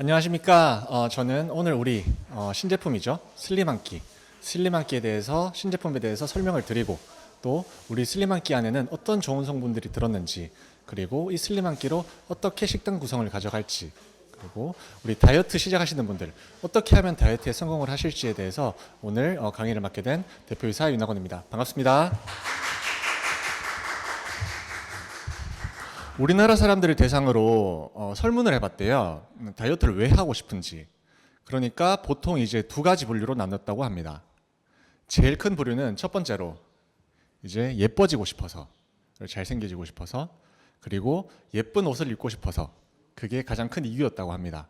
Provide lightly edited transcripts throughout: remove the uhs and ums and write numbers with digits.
안녕하십니까. 저는 오늘 우리 신제품이죠. 슬림한끼에 대해서 신제품에 대해서 설명을 드리고 또 우리 슬림한끼 안에는 어떤 좋은 성분들이 들었는지 그리고 이 슬림한끼로 어떻게 식단 구성을 가져갈지 그리고 우리 다이어트 시작하시는 분들 어떻게 하면 다이어트에 성공을 하실지에 대해서 오늘 강의를 맡게 된 대표이사 윤학원입니다. 반갑습니다. 우리나라 사람들을 대상으로 설문을 해봤대요. 다이어트를 왜 하고 싶은지. 그러니까 보통 이제 두 가지 분류로 나눴다고 합니다. 제일 큰 부류는 첫 번째로 이제 예뻐지고 싶어서, 잘생겨지고 싶어서, 그리고 예쁜 옷을 입고 싶어서 그게 가장 큰 이유였다고 합니다.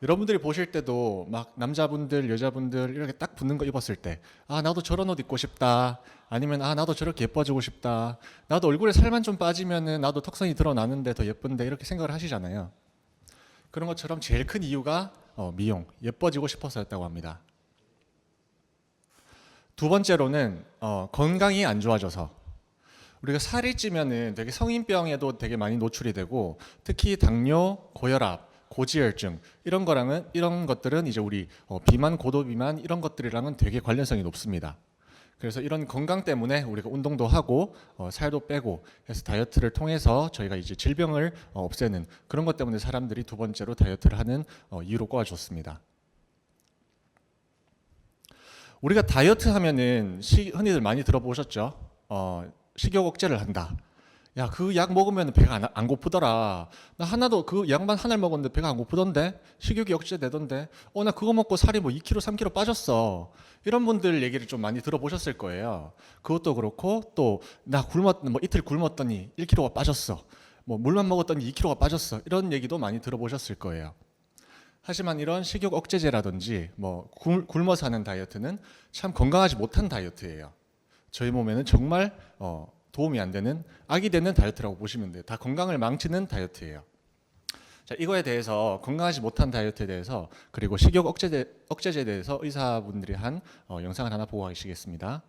여러분들이 보실 때도 막 남자분들, 여자분들 이렇게 딱 붙는 거 입었을 때 나도 저런 옷 입고 싶다. 아니면 나도 저렇게 예뻐지고 싶다. 나도 얼굴에 살만 좀 빠지면은 나도 턱선이 드러나는데 더 예쁜데 이렇게 생각을 하시잖아요. 그런 것처럼 제일 큰 이유가 미용, 예뻐지고 싶어서였다고 합니다. 두 번째로는 건강이 안 좋아져서 우리가 살이 찌면은 되게 성인병에도 되게 많이 노출이 되고 특히 당뇨, 고혈압, 고지혈증 이런 것들은 이제 우리 비만, 고도비만 이런 것들이랑은 되게 관련성이 높습니다. 그래서 이런 건강 때문에 우리가 운동도 하고 살도 빼고 해서 다이어트를 통해서 저희가 이제 질병을 없애는 그런 것 때문에 사람들이 두 번째로 다이어트를 하는 이유로 꼽아줬습니다. 우리가 다이어트 하면은 흔히들 많이 들어보셨죠? 식욕 억제를 한다. 야, 그 약 먹으면 배가 안 고프더라. 나 하나도 그 약만 하나를 먹었는데 배가 안 고프던데? 식욕이 억제되던데? 나 그거 먹고 살이 뭐 2kg, 3kg 빠졌어. 이런 분들 얘기를 좀 많이 들어보셨을 거예요. 그것도 그렇고 또 나 이틀 굶었더니 1kg가 빠졌어. 뭐 물만 먹었더니 2kg가 빠졌어. 이런 얘기도 많이 들어보셨을 거예요. 하지만 이런 식욕 억제제라든지 뭐 굶어서 하는 다이어트는 참 건강하지 못한 다이어트예요. 저희 몸에는 정말 도움이 안 되는 악이 되는 다이어트라고 보시면 돼요. 다 건강을 망치는 다이어트예요. 자, 이거에 대해서 건강하지 못한 다이어트에 대해서 그리고 식욕 억제제에 대해서 의사분들이 한 영상을 하나 보고 가시겠습니다.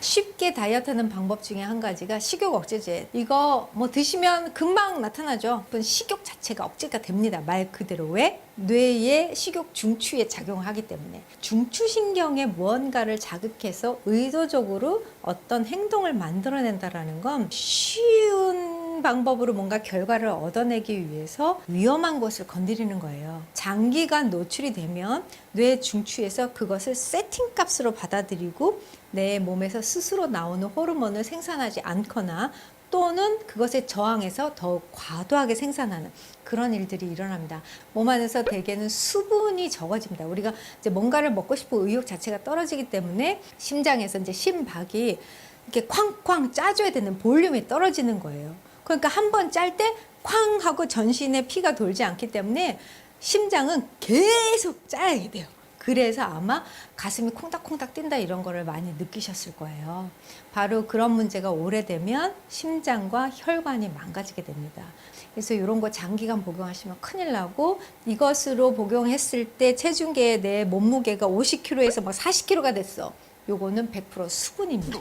쉽게 다이어트하는 방법 중에 한 가지가 식욕 억제제. 이거 뭐 드시면 금방 나타나죠. 식욕 자체가 억제가 됩니다. 말 그대로. 왜? 뇌의 식욕 중추에 작용하기 때문에. 중추신경에 무언가를 자극해서 의도적으로 어떤 행동을 만들어낸다라는 건 쉬운 방법으로 뭔가 결과를 얻어내기 위해서 위험한 것을 건드리는 거예요. 장기간 노출이 되면 뇌 중추에서 그것을 세팅 값으로 받아들이고 내 몸에서 스스로 나오는 호르몬을 생산하지 않거나 또는 그것에 저항해서 더욱 과도하게 생산하는 그런 일들이 일어납니다. 몸 안에서 대개는 수분이 적어집니다. 우리가 이제 뭔가를 먹고 싶은 의욕 자체가 떨어지기 때문에 심장에서 이제 심박이 이렇게 쾅쾅 짜줘야 되는 볼륨이 떨어지는 거예요. 그러니까 한 번 짤 때 쾅 하고 전신에 피가 돌지 않기 때문에 심장은 계속 짜야 돼요. 그래서 아마 가슴이 콩닥콩닥 뛴다 이런 거를 많이 느끼셨을 거예요. 바로 그런 문제가 오래되면 심장과 혈관이 망가지게 됩니다. 그래서 이런 거 장기간 복용하시면 큰일 나고 이것으로 복용했을 때 체중계의 내 몸무게가 50kg에서 막 40kg가 됐어. 요거는 100% 수분입니다.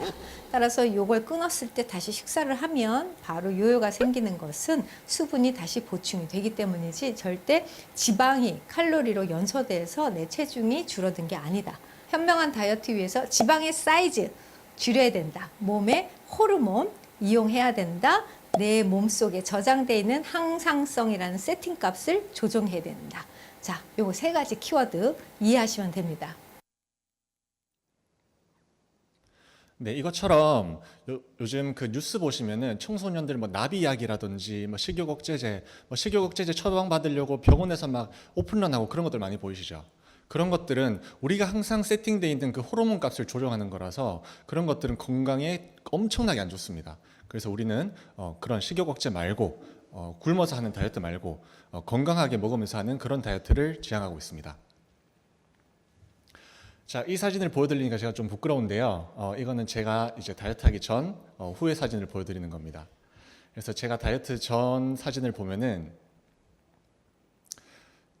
따라서 요걸 끊었을 때 다시 식사를 하면 바로 요요가 생기는 것은 수분이 다시 보충이 되기 때문이지 절대 지방이 칼로리로 연소돼서 내 체중이 줄어든 게 아니다. 현명한 다이어트 위해서 지방의 사이즈 줄여야 된다. 몸에 호르몬 이용해야 된다. 내 몸속에 저장되어 있는 항상성이라는 세팅 값을 조정해야 된다. 자, 요거 세 가지 키워드 이해하시면 됩니다. 네, 이것처럼 요즘 그 뉴스 보시면은 청소년들 뭐 나비약이라든지 뭐 식욕 억제제 처방 받으려고 병원에서 막 오픈런하고 그런 것들 많이 보이시죠? 그런 것들은 우리가 항상 세팅되어 있는 그 호르몬 값을 조정하는 거라서 그런 것들은 건강에 엄청나게 안 좋습니다. 그래서 우리는 그런 식욕 억제 말고 굶어서 하는 다이어트 말고 건강하게 먹으면서 하는 그런 다이어트를 지향하고 있습니다. 자, 이 사진을 보여드리니까 제가 좀 부끄러운데요. 이거는 제가 이제 다이어트 하기 전, 후의 사진을 보여드리는 겁니다. 그래서 제가 다이어트 전 사진을 보면은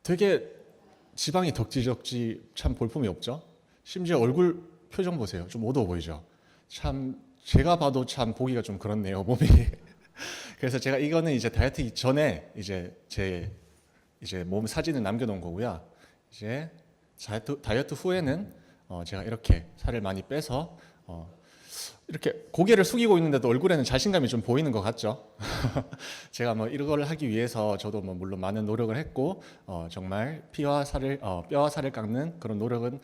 되게 지방이 덕지덕지 참 볼품이 없죠? 심지어 얼굴 표정 보세요. 좀 어두워 보이죠? 참, 제가 봐도 참 보기가 좀 그렇네요, 몸이. 그래서 제가 이거는 이제 다이어트 전에 이제 제 이제 몸 사진을 남겨놓은 거고요. 이제 다이어트 후에는 제가 이렇게 살을 많이 빼서 이렇게 고개를 숙이고 있는데도 얼굴에는 자신감이 좀 보이는 것 같죠. 제가 뭐 이걸 하기 위해서 저도 뭐 물론 많은 노력을 했고 정말 뼈와 살을 깎는 그런 노력은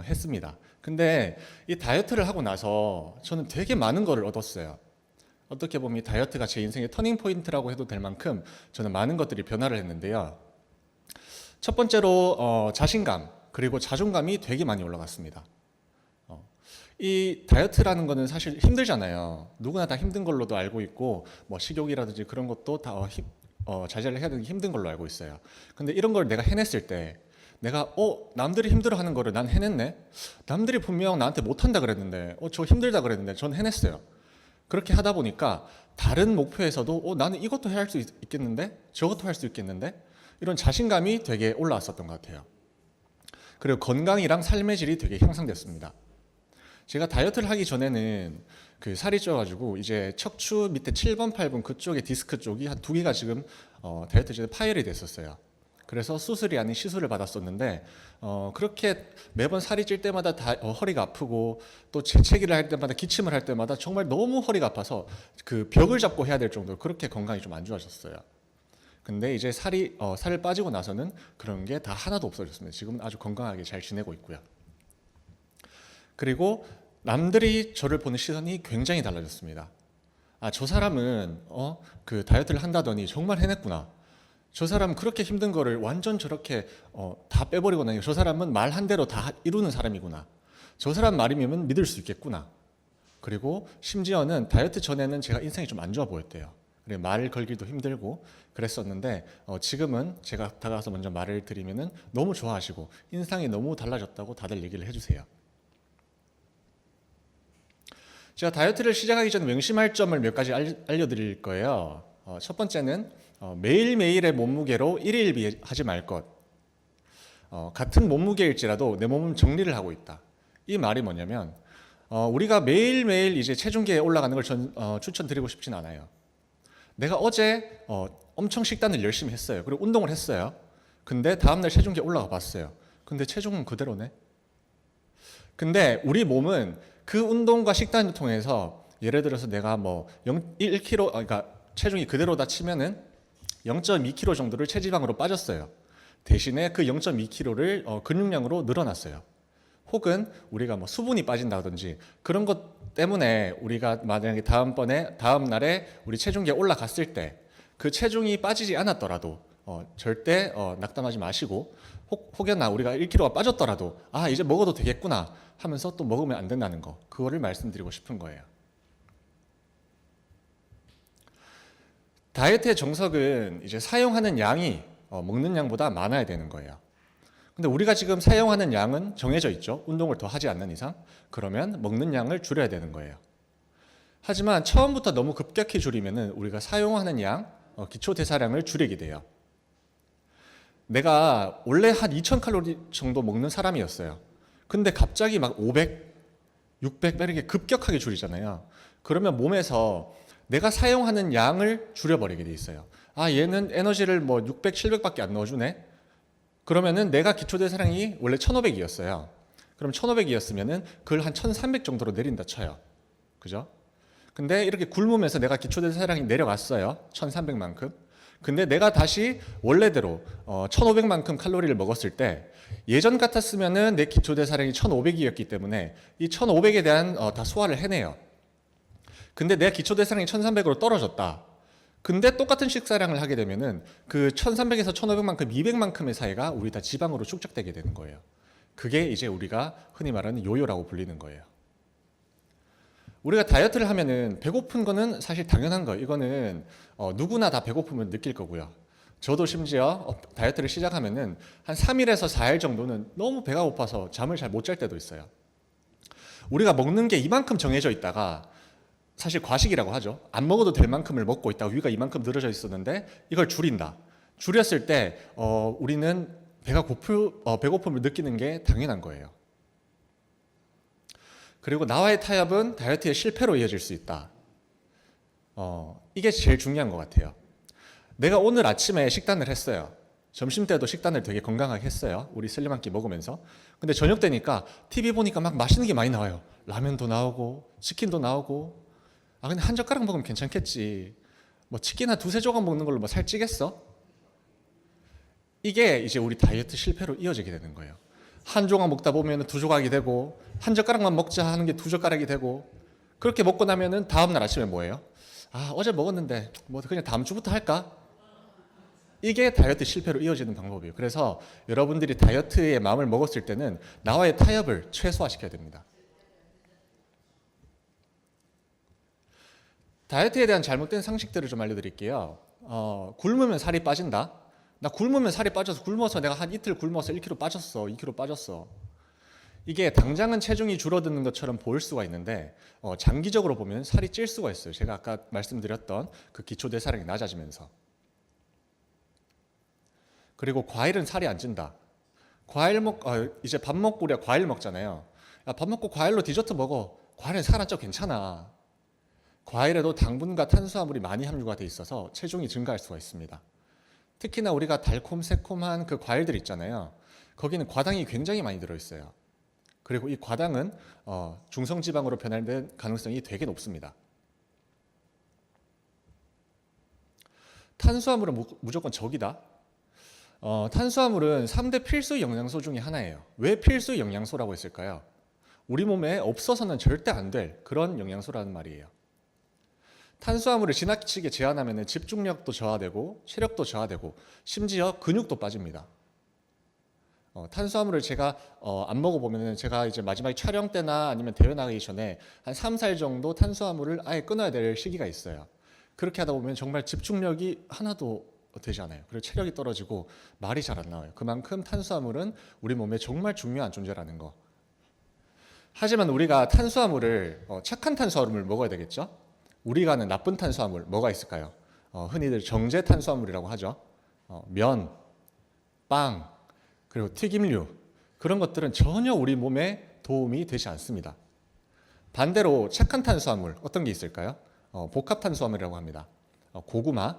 했습니다. 근데 이 다이어트를 하고 나서 저는 되게 많은 거를 얻었어요. 어떻게 보면 이 다이어트가 제 인생의 터닝 포인트라고 해도 될 만큼 저는 많은 것들이 변화를 했는데요. 첫 번째로 자신감 그리고 자존감이 되게 많이 올라갔습니다. 이 다이어트라는 거는 사실 힘들잖아요. 누구나 다 힘든 걸로도 알고 있고 뭐 식욕이라든지 그런 것도 다 자제를 해야 되는 게 힘든 걸로 알고 있어요. 근데 이런 걸 내가 해냈을 때 내가 남들이 힘들어하는 거를 난 해냈네. 남들이 분명 나한테 못한다 그랬는데 저 힘들다 그랬는데 전 해냈어요. 그렇게 하다 보니까 다른 목표에서도 나는 이것도 할 수 있겠는데 저것도 할 수 있겠는데 이런 자신감이 되게 올라왔었던 것 같아요. 그리고 건강이랑 삶의 질이 되게 향상됐습니다. 제가 다이어트를 하기 전에는 그 살이 쪄가지고 이제 척추 밑에 7번, 8번 그쪽에 디스크 쪽이 한 2개가 지금 다이어트 전에 파열이 됐었어요. 그래서 수술이 아닌 시술을 받았었는데 그렇게 매번 살이 찔 때마다 다 허리가 아프고 또 재채기를 할 때마다 기침을 할 때마다 정말 너무 허리가 아파서 그 벽을 잡고 해야 될 정도로 그렇게 건강이 좀 안 좋아졌어요. 근데 이제 살을 빠지고 나서는 그런 게 다 하나도 없어졌습니다. 지금은 아주 건강하게 잘 지내고 있고요. 그리고 남들이 저를 보는 시선이 굉장히 달라졌습니다. 저 사람은 그 다이어트를 한다더니 정말 해냈구나. 저 사람은 그렇게 힘든 거를 완전 저렇게 다 빼버리고 나니까 저 사람은 말 한 대로 다 이루는 사람이구나. 저 사람 말이면 믿을 수 있겠구나. 그리고 심지어는 다이어트 전에는 제가 인상이 좀 안 좋아 보였대요. 그래 말을 걸기도 힘들고 그랬었는데 지금은 제가 다가가서 먼저 말을 드리면은 너무 좋아하시고 인상이 너무 달라졌다고 다들 얘기를 해주세요. 제가 다이어트를 시작하기 전에 명심할 점을 몇 가지 알려드릴 거예요. 첫 번째는 매일매일의 몸무게로 일일비하지 말 것. 같은 몸무게일지라도 내 몸은 정리를 하고 있다. 이 말이 뭐냐면 우리가 매일매일 이제 체중계에 올라가는 걸 추천드리고 싶진 않아요. 내가 어제 엄청 식단을 열심히 했어요. 그리고 운동을 했어요. 근데 다음날 체중계에 올라가 봤어요. 근데 체중은 그대로네. 근데 우리 몸은 그 운동과 식단을 통해서 예를 들어서 내가 뭐 1kg, 그러니까 체중이 그대로다 치면은 0.2kg 정도를 체지방으로 빠졌어요. 대신에 그 0.2kg를 근육량으로 늘어났어요. 혹은 우리가 뭐 수분이 빠진다든지 그런 것 때문에 우리가 만약에 다음 날에 우리 체중계에 올라갔을 때 그 체중이 빠지지 않았더라도 절대 낙담하지 마시고 혹여나 우리가 1kg가 빠졌더라도 이제 먹어도 되겠구나 하면서 또 먹으면 안 된다는 거, 그거를 말씀드리고 싶은 거예요. 다이어트의 정석은 이제 사용하는 양이 먹는 양보다 많아야 되는 거예요. 근데 우리가 지금 사용하는 양은 정해져 있죠. 운동을 더 하지 않는 이상. 그러면 먹는 양을 줄여야 되는 거예요. 하지만 처음부터 너무 급격히 줄이면은 우리가 사용하는 양, 기초 대사량을 줄이게 돼요. 내가 원래 한 2000칼로리 정도 먹는 사람이었어요. 근데 갑자기 막 500, 600 이렇게 급격하게 줄이잖아요. 그러면 몸에서 내가 사용하는 양을 줄여버리게 돼 있어요. 얘는 에너지를 뭐 600, 700밖에 안 넣어주네. 그러면은 내가 기초 대사량이 원래 1500이었어요. 그럼 1500이었으면은 그걸 한 1300 정도로 내린다 쳐요. 그죠? 근데 이렇게 굶으면서 내가 기초 대사량이 내려갔어요. 1300만큼. 근데 내가 다시 원래대로 1500만큼 칼로리를 먹었을 때 예전 같았으면은 내 기초 대사량이 1500이었기 때문에 이 1500에 대한 다 소화를 해내요. 근데 내 기초 대사량이 1300으로 떨어졌다. 근데 똑같은 식사량을 하게 되면은 그 1300에서 1500만큼, 200만큼의 사이가 우리 다 지방으로 축적되게 되는 거예요. 그게 이제 우리가 흔히 말하는 요요라고 불리는 거예요. 우리가 다이어트를 하면은 배고픈 거는 사실 당연한 거예요. 이거는 누구나 다 배고픔을 느낄 거고요. 저도 심지어 다이어트를 시작하면은 한 3일에서 4일 정도는 너무 배가 고파서 잠을 잘 못 잘 때도 있어요. 우리가 먹는 게 이만큼 정해져 있다가 사실 과식이라고 하죠. 안 먹어도 될 만큼을 먹고 있다가 위가 이만큼 늘어져 있었는데 이걸 줄인다. 줄였을 때 우리는 배고픔을 느끼는 게 당연한 거예요. 그리고 나와의 타협은 다이어트의 실패로 이어질 수 있다. 이게 제일 중요한 것 같아요. 내가 오늘 아침에 식단을 했어요. 점심 때도 식단을 되게 건강하게 했어요. 우리 슬림 한 끼 먹으면서. 근데 저녁 때니까 TV 보니까 막 맛있는 게 많이 나와요. 라면도 나오고 치킨도 나오고. 아 근데 한 젓가락 먹으면 괜찮겠지. 뭐 치킨 한 두세 조각 먹는 걸로 뭐 살찌겠어? 이게 이제 우리 다이어트 실패로 이어지게 되는 거예요. 한 조각 먹다 보면 두 조각이 되고 한 젓가락만 먹자 하는 게 두 젓가락이 되고 그렇게 먹고 나면은 다음 날 아침에 뭐예요? 아 어제 먹었는데 뭐 그냥 다음 주부터 할까? 이게 다이어트 실패로 이어지는 방법이에요. 그래서 여러분들이 다이어트에 마음을 먹었을 때는 나와의 타협을 최소화시켜야 됩니다. 다이어트에 대한 잘못된 상식들을 좀 알려드릴게요. 굶으면 살이 빠진다. 나 굶으면 살이 빠져서 굶어서 내가 한 이틀 굶어서 1kg 빠졌어, 2kg 빠졌어. 이게 당장은 체중이 줄어드는 것처럼 보일 수가 있는데 장기적으로 보면 살이 찔 수가 있어요. 제가 아까 말씀드렸던 그 기초대사량이 낮아지면서. 그리고 과일은 살이 안 찐다. 이제 밥 먹고 우리가 과일 먹잖아요. 야, 밥 먹고 과일로 디저트 먹어. 과일은 살 안 쪄 괜찮아. 과일에도 당분과 탄수화물이 많이 함유가 돼 있어서 체중이 증가할 수가 있습니다. 특히나 우리가 달콤 새콤한 그 과일들 있잖아요. 거기는 과당이 굉장히 많이 들어있어요. 그리고 이 과당은 중성지방으로 변환될 가능성이 되게 높습니다. 탄수화물은 무조건 적이다. 탄수화물은 3대 필수 영양소 중에 하나예요. 왜 필수 영양소라고 했을까요? 우리 몸에 없어서는 절대 안 될 그런 영양소라는 말이에요. 탄수화물을 지나치게 제한하면 집중력도 저하되고 체력도 저하되고 심지어 근육도 빠집니다. 탄수화물을 제가 안 먹어보면 제가 이제 마지막에 촬영 때나 아니면 대회 나가기 전에 한 3, 4일 정도 탄수화물을 아예 끊어야 될 시기가 있어요. 그렇게 하다 보면 정말 집중력이 하나도 되지 않아요. 그리고 체력이 떨어지고 말이 잘 안 나와요. 그만큼 탄수화물은 우리 몸에 정말 중요한 존재라는 거. 하지만 우리가 탄수화물을 착한 탄수화물을 먹어야 되겠죠? 우리가 아는 나쁜 탄수화물 뭐가 있을까요? 흔히들 정제 탄수화물이라고 하죠. 면, 빵, 그리고 튀김류 그런 것들은 전혀 우리 몸에 도움이 되지 않습니다. 반대로 착한 탄수화물 어떤 게 있을까요? 복합 탄수화물이라고 합니다. 고구마,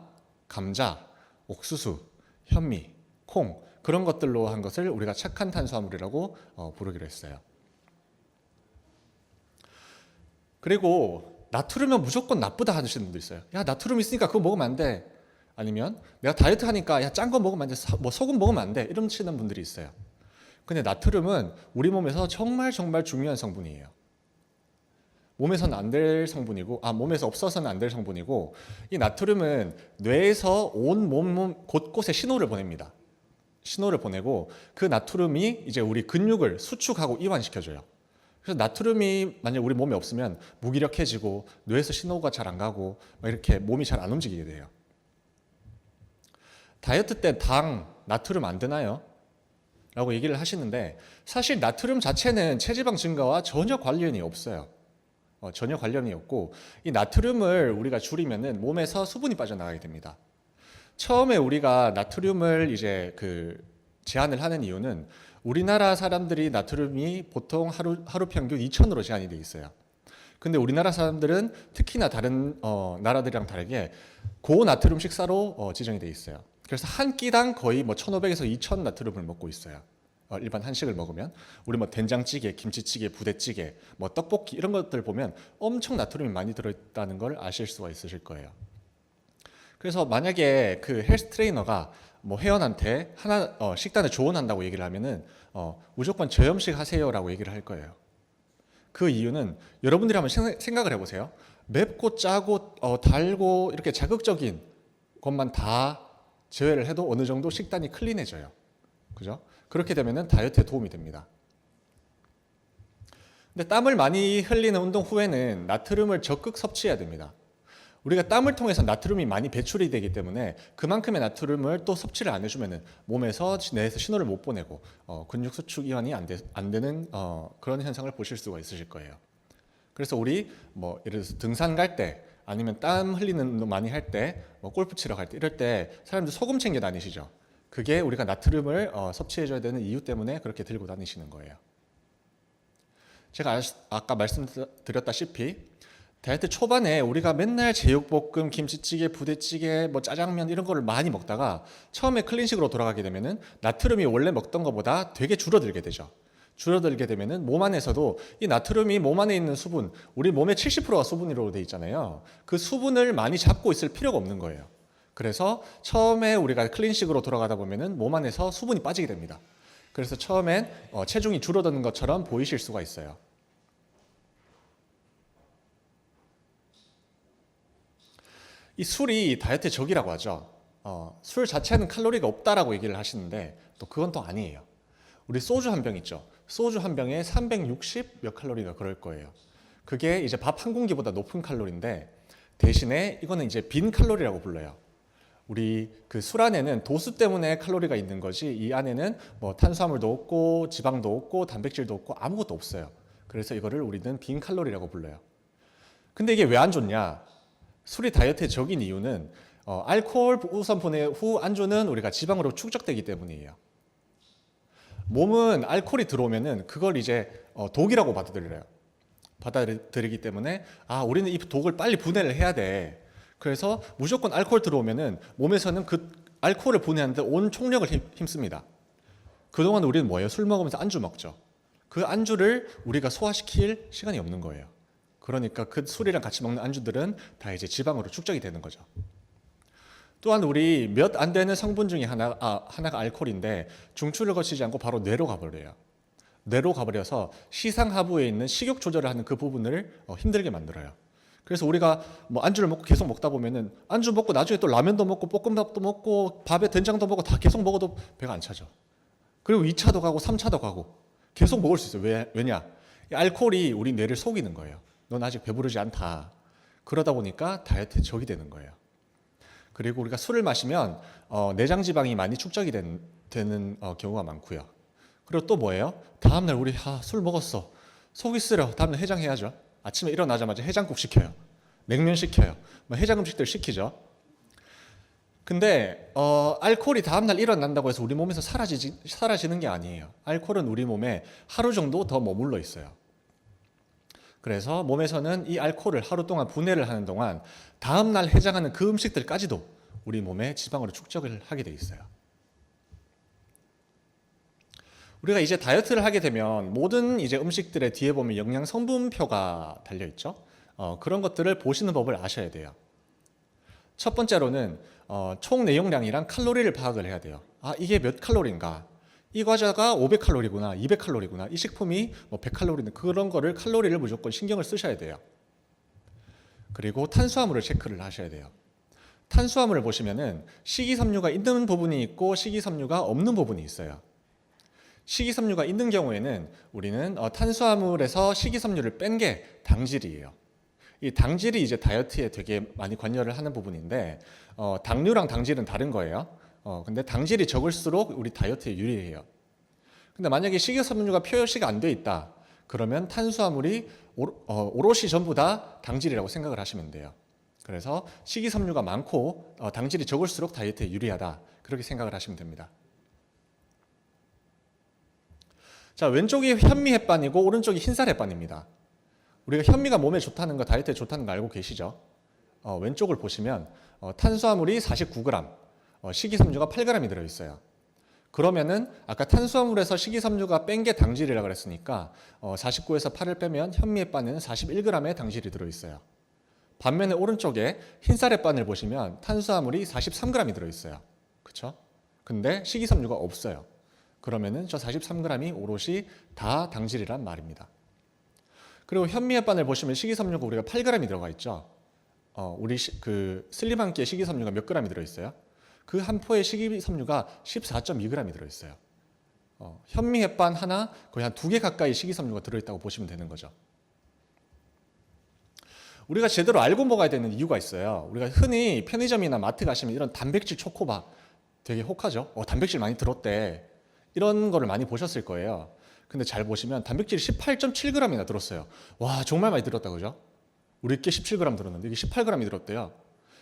감자, 옥수수, 현미, 콩 그런 것들로 한 것을 우리가 착한 탄수화물이라고 부르기로 했어요. 그리고 나트륨은 무조건 나쁘다 하시는 분도 있어요. 야 나트륨 있으니까 그거 먹으면 안 돼. 아니면 내가 다이어트 하니까 야 짠 거 먹으면 안 돼. 뭐 소금 먹으면 안 돼. 이러시는 분들이 있어요. 근데 나트륨은 우리 몸에서 정말 중요한 성분이에요. 몸에서는 안 될 성분이고, 몸에서 없어서는 안 될 성분이고, 이 나트륨은 뇌에서 온 몸 곳곳에 신호를 보냅니다. 신호를 보내고 그 나트륨이 이제 우리 근육을 수축하고 이완시켜줘요. 그래서 나트륨이 만약 우리 몸에 없으면 무기력해지고 뇌에서 신호가 잘 안 가고 이렇게 몸이 잘 안 움직이게 돼요. 다이어트 때 나트륨 안 드나요? 라고 얘기를 하시는데 사실 나트륨 자체는 체지방 증가와 전혀 관련이 없어요. 전혀 관련이 없고 이 나트륨을 우리가 줄이면은 몸에서 수분이 빠져나가게 됩니다. 처음에 우리가 나트륨을 이제 제한을 하는 이유는 우리나라 사람들이 나트륨이 보통 하루 평균 2000으로 제한이 돼 있어요. 근데 우리나라 사람들은 특히나 다른 나라들이랑 다르게 고나트륨 식사로 지정이 돼 있어요. 그래서 한 끼당 거의 1500에서 2000 나트륨을 먹고 있어요. 일반 한식을 먹으면 우리 된장찌개, 김치찌개, 부대찌개, 떡볶이 이런 것들 보면 엄청 나트륨이 많이 들어있다는 걸 아실 수가 있으실 거예요. 그래서 만약에 그 헬스 트레이너가 회원한테 식단을 조언한다고 얘기를 하면은 무조건 저염식 하세요라고 얘기를 할 거예요. 그 이유는 여러분들이 한번 생각을 해보세요. 맵고 짜고 달고 이렇게 자극적인 것만 다 제외를 해도 어느 정도 식단이 클린해져요. 그죠? 그렇게 되면은 다이어트에 도움이 됩니다. 근데 땀을 많이 흘리는 운동 후에는 나트륨을 적극 섭취해야 됩니다. 우리가 땀을 통해서 나트륨이 많이 배출이 되기 때문에 그만큼의 나트륨을 또 섭취를 안 해주면은 몸에서 뇌에서 신호를 못 보내고 근육 수축 이완이 안 되는 그런 현상을 보실 수가 있으실 거예요. 그래서 우리 예를 들어서 등산 갈 때 아니면 땀 흘리는 운동 많이 할 때 골프 치러 갈 때 이럴 때 사람들 소금 챙겨 다니시죠. 그게 우리가 나트륨을 섭취해줘야 되는 이유 때문에 그렇게 들고 다니시는 거예요. 제가 아까 말씀드렸다시피 다이어트 초반에 우리가 맨날 제육볶음, 김치찌개, 부대찌개, 뭐 짜장면 이런 거를 많이 먹다가 처음에 클린식으로 돌아가게 되면은 나트륨이 원래 먹던 것보다 되게 줄어들게 되죠. 줄어들게 되면은 몸 안에서도 이 나트륨이 몸 안에 있는 수분, 우리 몸의 70%가 수분으로 돼 있잖아요. 그 수분을 많이 잡고 있을 필요가 없는 거예요. 그래서 처음에 우리가 클린식으로 돌아가다 보면은 몸 안에서 수분이 빠지게 됩니다. 그래서 처음엔 체중이 줄어드는 것처럼 보이실 수가 있어요. 이 술이 다이어트의 적이라고 하죠. 술 자체는 칼로리가 없다라고 얘기를 하시는데 또 그건 또 아니에요. 우리 소주 한 병 있죠. 소주 한 병에 360 몇 칼로리가 그럴 거예요. 그게 이제 밥 한 공기보다 높은 칼로리인데 대신에 이거는 이제 빈 칼로리라고 불러요. 우리 그 술 안에는 도수 때문에 칼로리가 있는 거지 이 안에는 뭐 탄수화물도 없고 지방도 없고 단백질도 없고 아무것도 없어요. 그래서 이거를 우리는 빈 칼로리라고 불러요. 근데 이게 왜 안 좋냐? 술이 다이어트의 적인 이유는 알코올 우선 분해 후 안주는 우리가 지방으로 축적되기 때문이에요. 몸은 알코올이 들어오면은 그걸 이제 독이라고 받아들여요. 받아들이기 때문에 우리는 이 독을 빨리 분해를 해야 돼. 그래서 무조건 알코올 들어오면은 몸에서는 그 알코올을 분해하는데 온 총력을 힘씁니다. 그동안 우리는 뭐예요? 술 먹으면서 안주 먹죠. 그 안주를 우리가 소화시킬 시간이 없는 거예요. 그러니까 그 술이랑 같이 먹는 안주들은 다 이제 지방으로 축적이 되는 거죠. 또한 우리 몇 안 되는 성분 중에 하나가 알코올인데 중추를 거치지 않고 바로 뇌로 가버려요. 뇌로 가버려서 시상하부에 있는 식욕 조절을 하는 그 부분을 힘들게 만들어요. 그래서 우리가 뭐 안주를 먹고 계속 먹다 보면은 안주 먹고 나중에 또 라면도 먹고 볶음밥도 먹고 밥에 된장도 먹고 다 계속 먹어도 배가 안 차죠. 그리고 2차도 가고 3차도 가고 계속 먹을 수 있어요. 왜냐? 이 알코올이 우리 뇌를 속이는 거예요. 넌 아직 배부르지 않다. 그러다 보니까 다이어트에 적이 되는 거예요. 그리고 우리가 술을 마시면 내장 지방이 많이 축적이 되는 경우가 많고요. 그리고 또 뭐예요? 다음날 우리 술 먹었어. 속이 쓰려. 다음날 해장해야죠. 아침에 일어나자마자 해장국 시켜요. 냉면 시켜요. 뭐 해장 음식들 시키죠. 근데 알코올이 다음날 일어난다고 해서 우리 몸에서 사라지는 게 아니에요. 알코올은 우리 몸에 하루 정도 더 머물러 있어요. 그래서 몸에서는 이 알코올을 하루 동안 분해를 하는 동안 다음날 해장하는 그 음식들까지도 우리 몸에 지방으로 축적을 하게 돼 있어요. 우리가 이제 다이어트를 하게 되면 모든 이제 음식들의 뒤에 보면 영양 성분표가 달려 있죠. 그런 것들을 보시는 법을 아셔야 돼요. 첫 번째로는 총 내용량이랑 칼로리를 파악을 해야 돼요. 이게 몇 칼로리인가? 이 과자가 500칼로리구나, 200칼로리구나, 이 식품이 뭐 100칼로리는 그런 거를 칼로리를 무조건 신경을 쓰셔야 돼요. 그리고 탄수화물을 체크를 하셔야 돼요. 탄수화물을 보시면은 식이섬유가 있는 부분이 있고 식이섬유가 없는 부분이 있어요. 식이섬유가 있는 경우에는 우리는 탄수화물에서 식이섬유를 뺀 게 당질이에요. 이 당질이 이제 다이어트에 되게 많이 관여를 하는 부분인데 당류랑 당질은 다른 거예요. 근데 당질이 적을수록 우리 다이어트에 유리해요. 근데 만약에 식이섬유가 표시가 안 돼 있다. 그러면 탄수화물이 오롯이 전부 다 당질이라고 생각을 하시면 돼요. 그래서 식이섬유가 많고 당질이 적을수록 다이어트에 유리하다. 그렇게 생각을 하시면 됩니다. 자, 왼쪽이 현미 햇반이고 오른쪽이 흰쌀 햇반입니다. 우리가 현미가 몸에 좋다는 거, 다이어트에 좋다는 거 알고 계시죠? 왼쪽을 보시면 탄수화물이 49g, 식이섬유가 8g이 들어있어요. 그러면은 아까 탄수화물에서 식이섬유가 뺀 게 당질이라고 그랬으니까 49에서 8을 빼면 현미 햇반에는 41g의 당질이 들어있어요. 반면에 오른쪽에 흰쌀 햇반을 보시면 탄수화물이 43g이 들어있어요. 그렇죠? 근데 식이섬유가 없어요. 그러면은 저 43g이 오롯이 다 당질이란 말입니다. 그리고 현미 햇반을 보시면 식이섬유가 우리가 8g이 들어가 있죠. 우리 그 슬림 한 끼에 식이섬유가 몇 g이 들어있어요? 그 한 포의 식이섬유가 14.2g이 들어있어요. 현미 햇반 하나 거의 한 2개 가까이 식이섬유가 들어있다고 보시면 되는 거죠. 우리가 제대로 알고 먹어야 되는 이유가 있어요. 우리가 흔히 편의점이나 마트 가시면 이런 단백질 초코바 되게 혹하죠. 단백질 많이 들었대. 이런 거를 많이 보셨을 거예요. 근데 잘 보시면 단백질이 18.7g이나 들었어요. 와, 정말 많이 들었다, 그죠? 우리 게 17g 들었는데 이게 18g이 들었대요.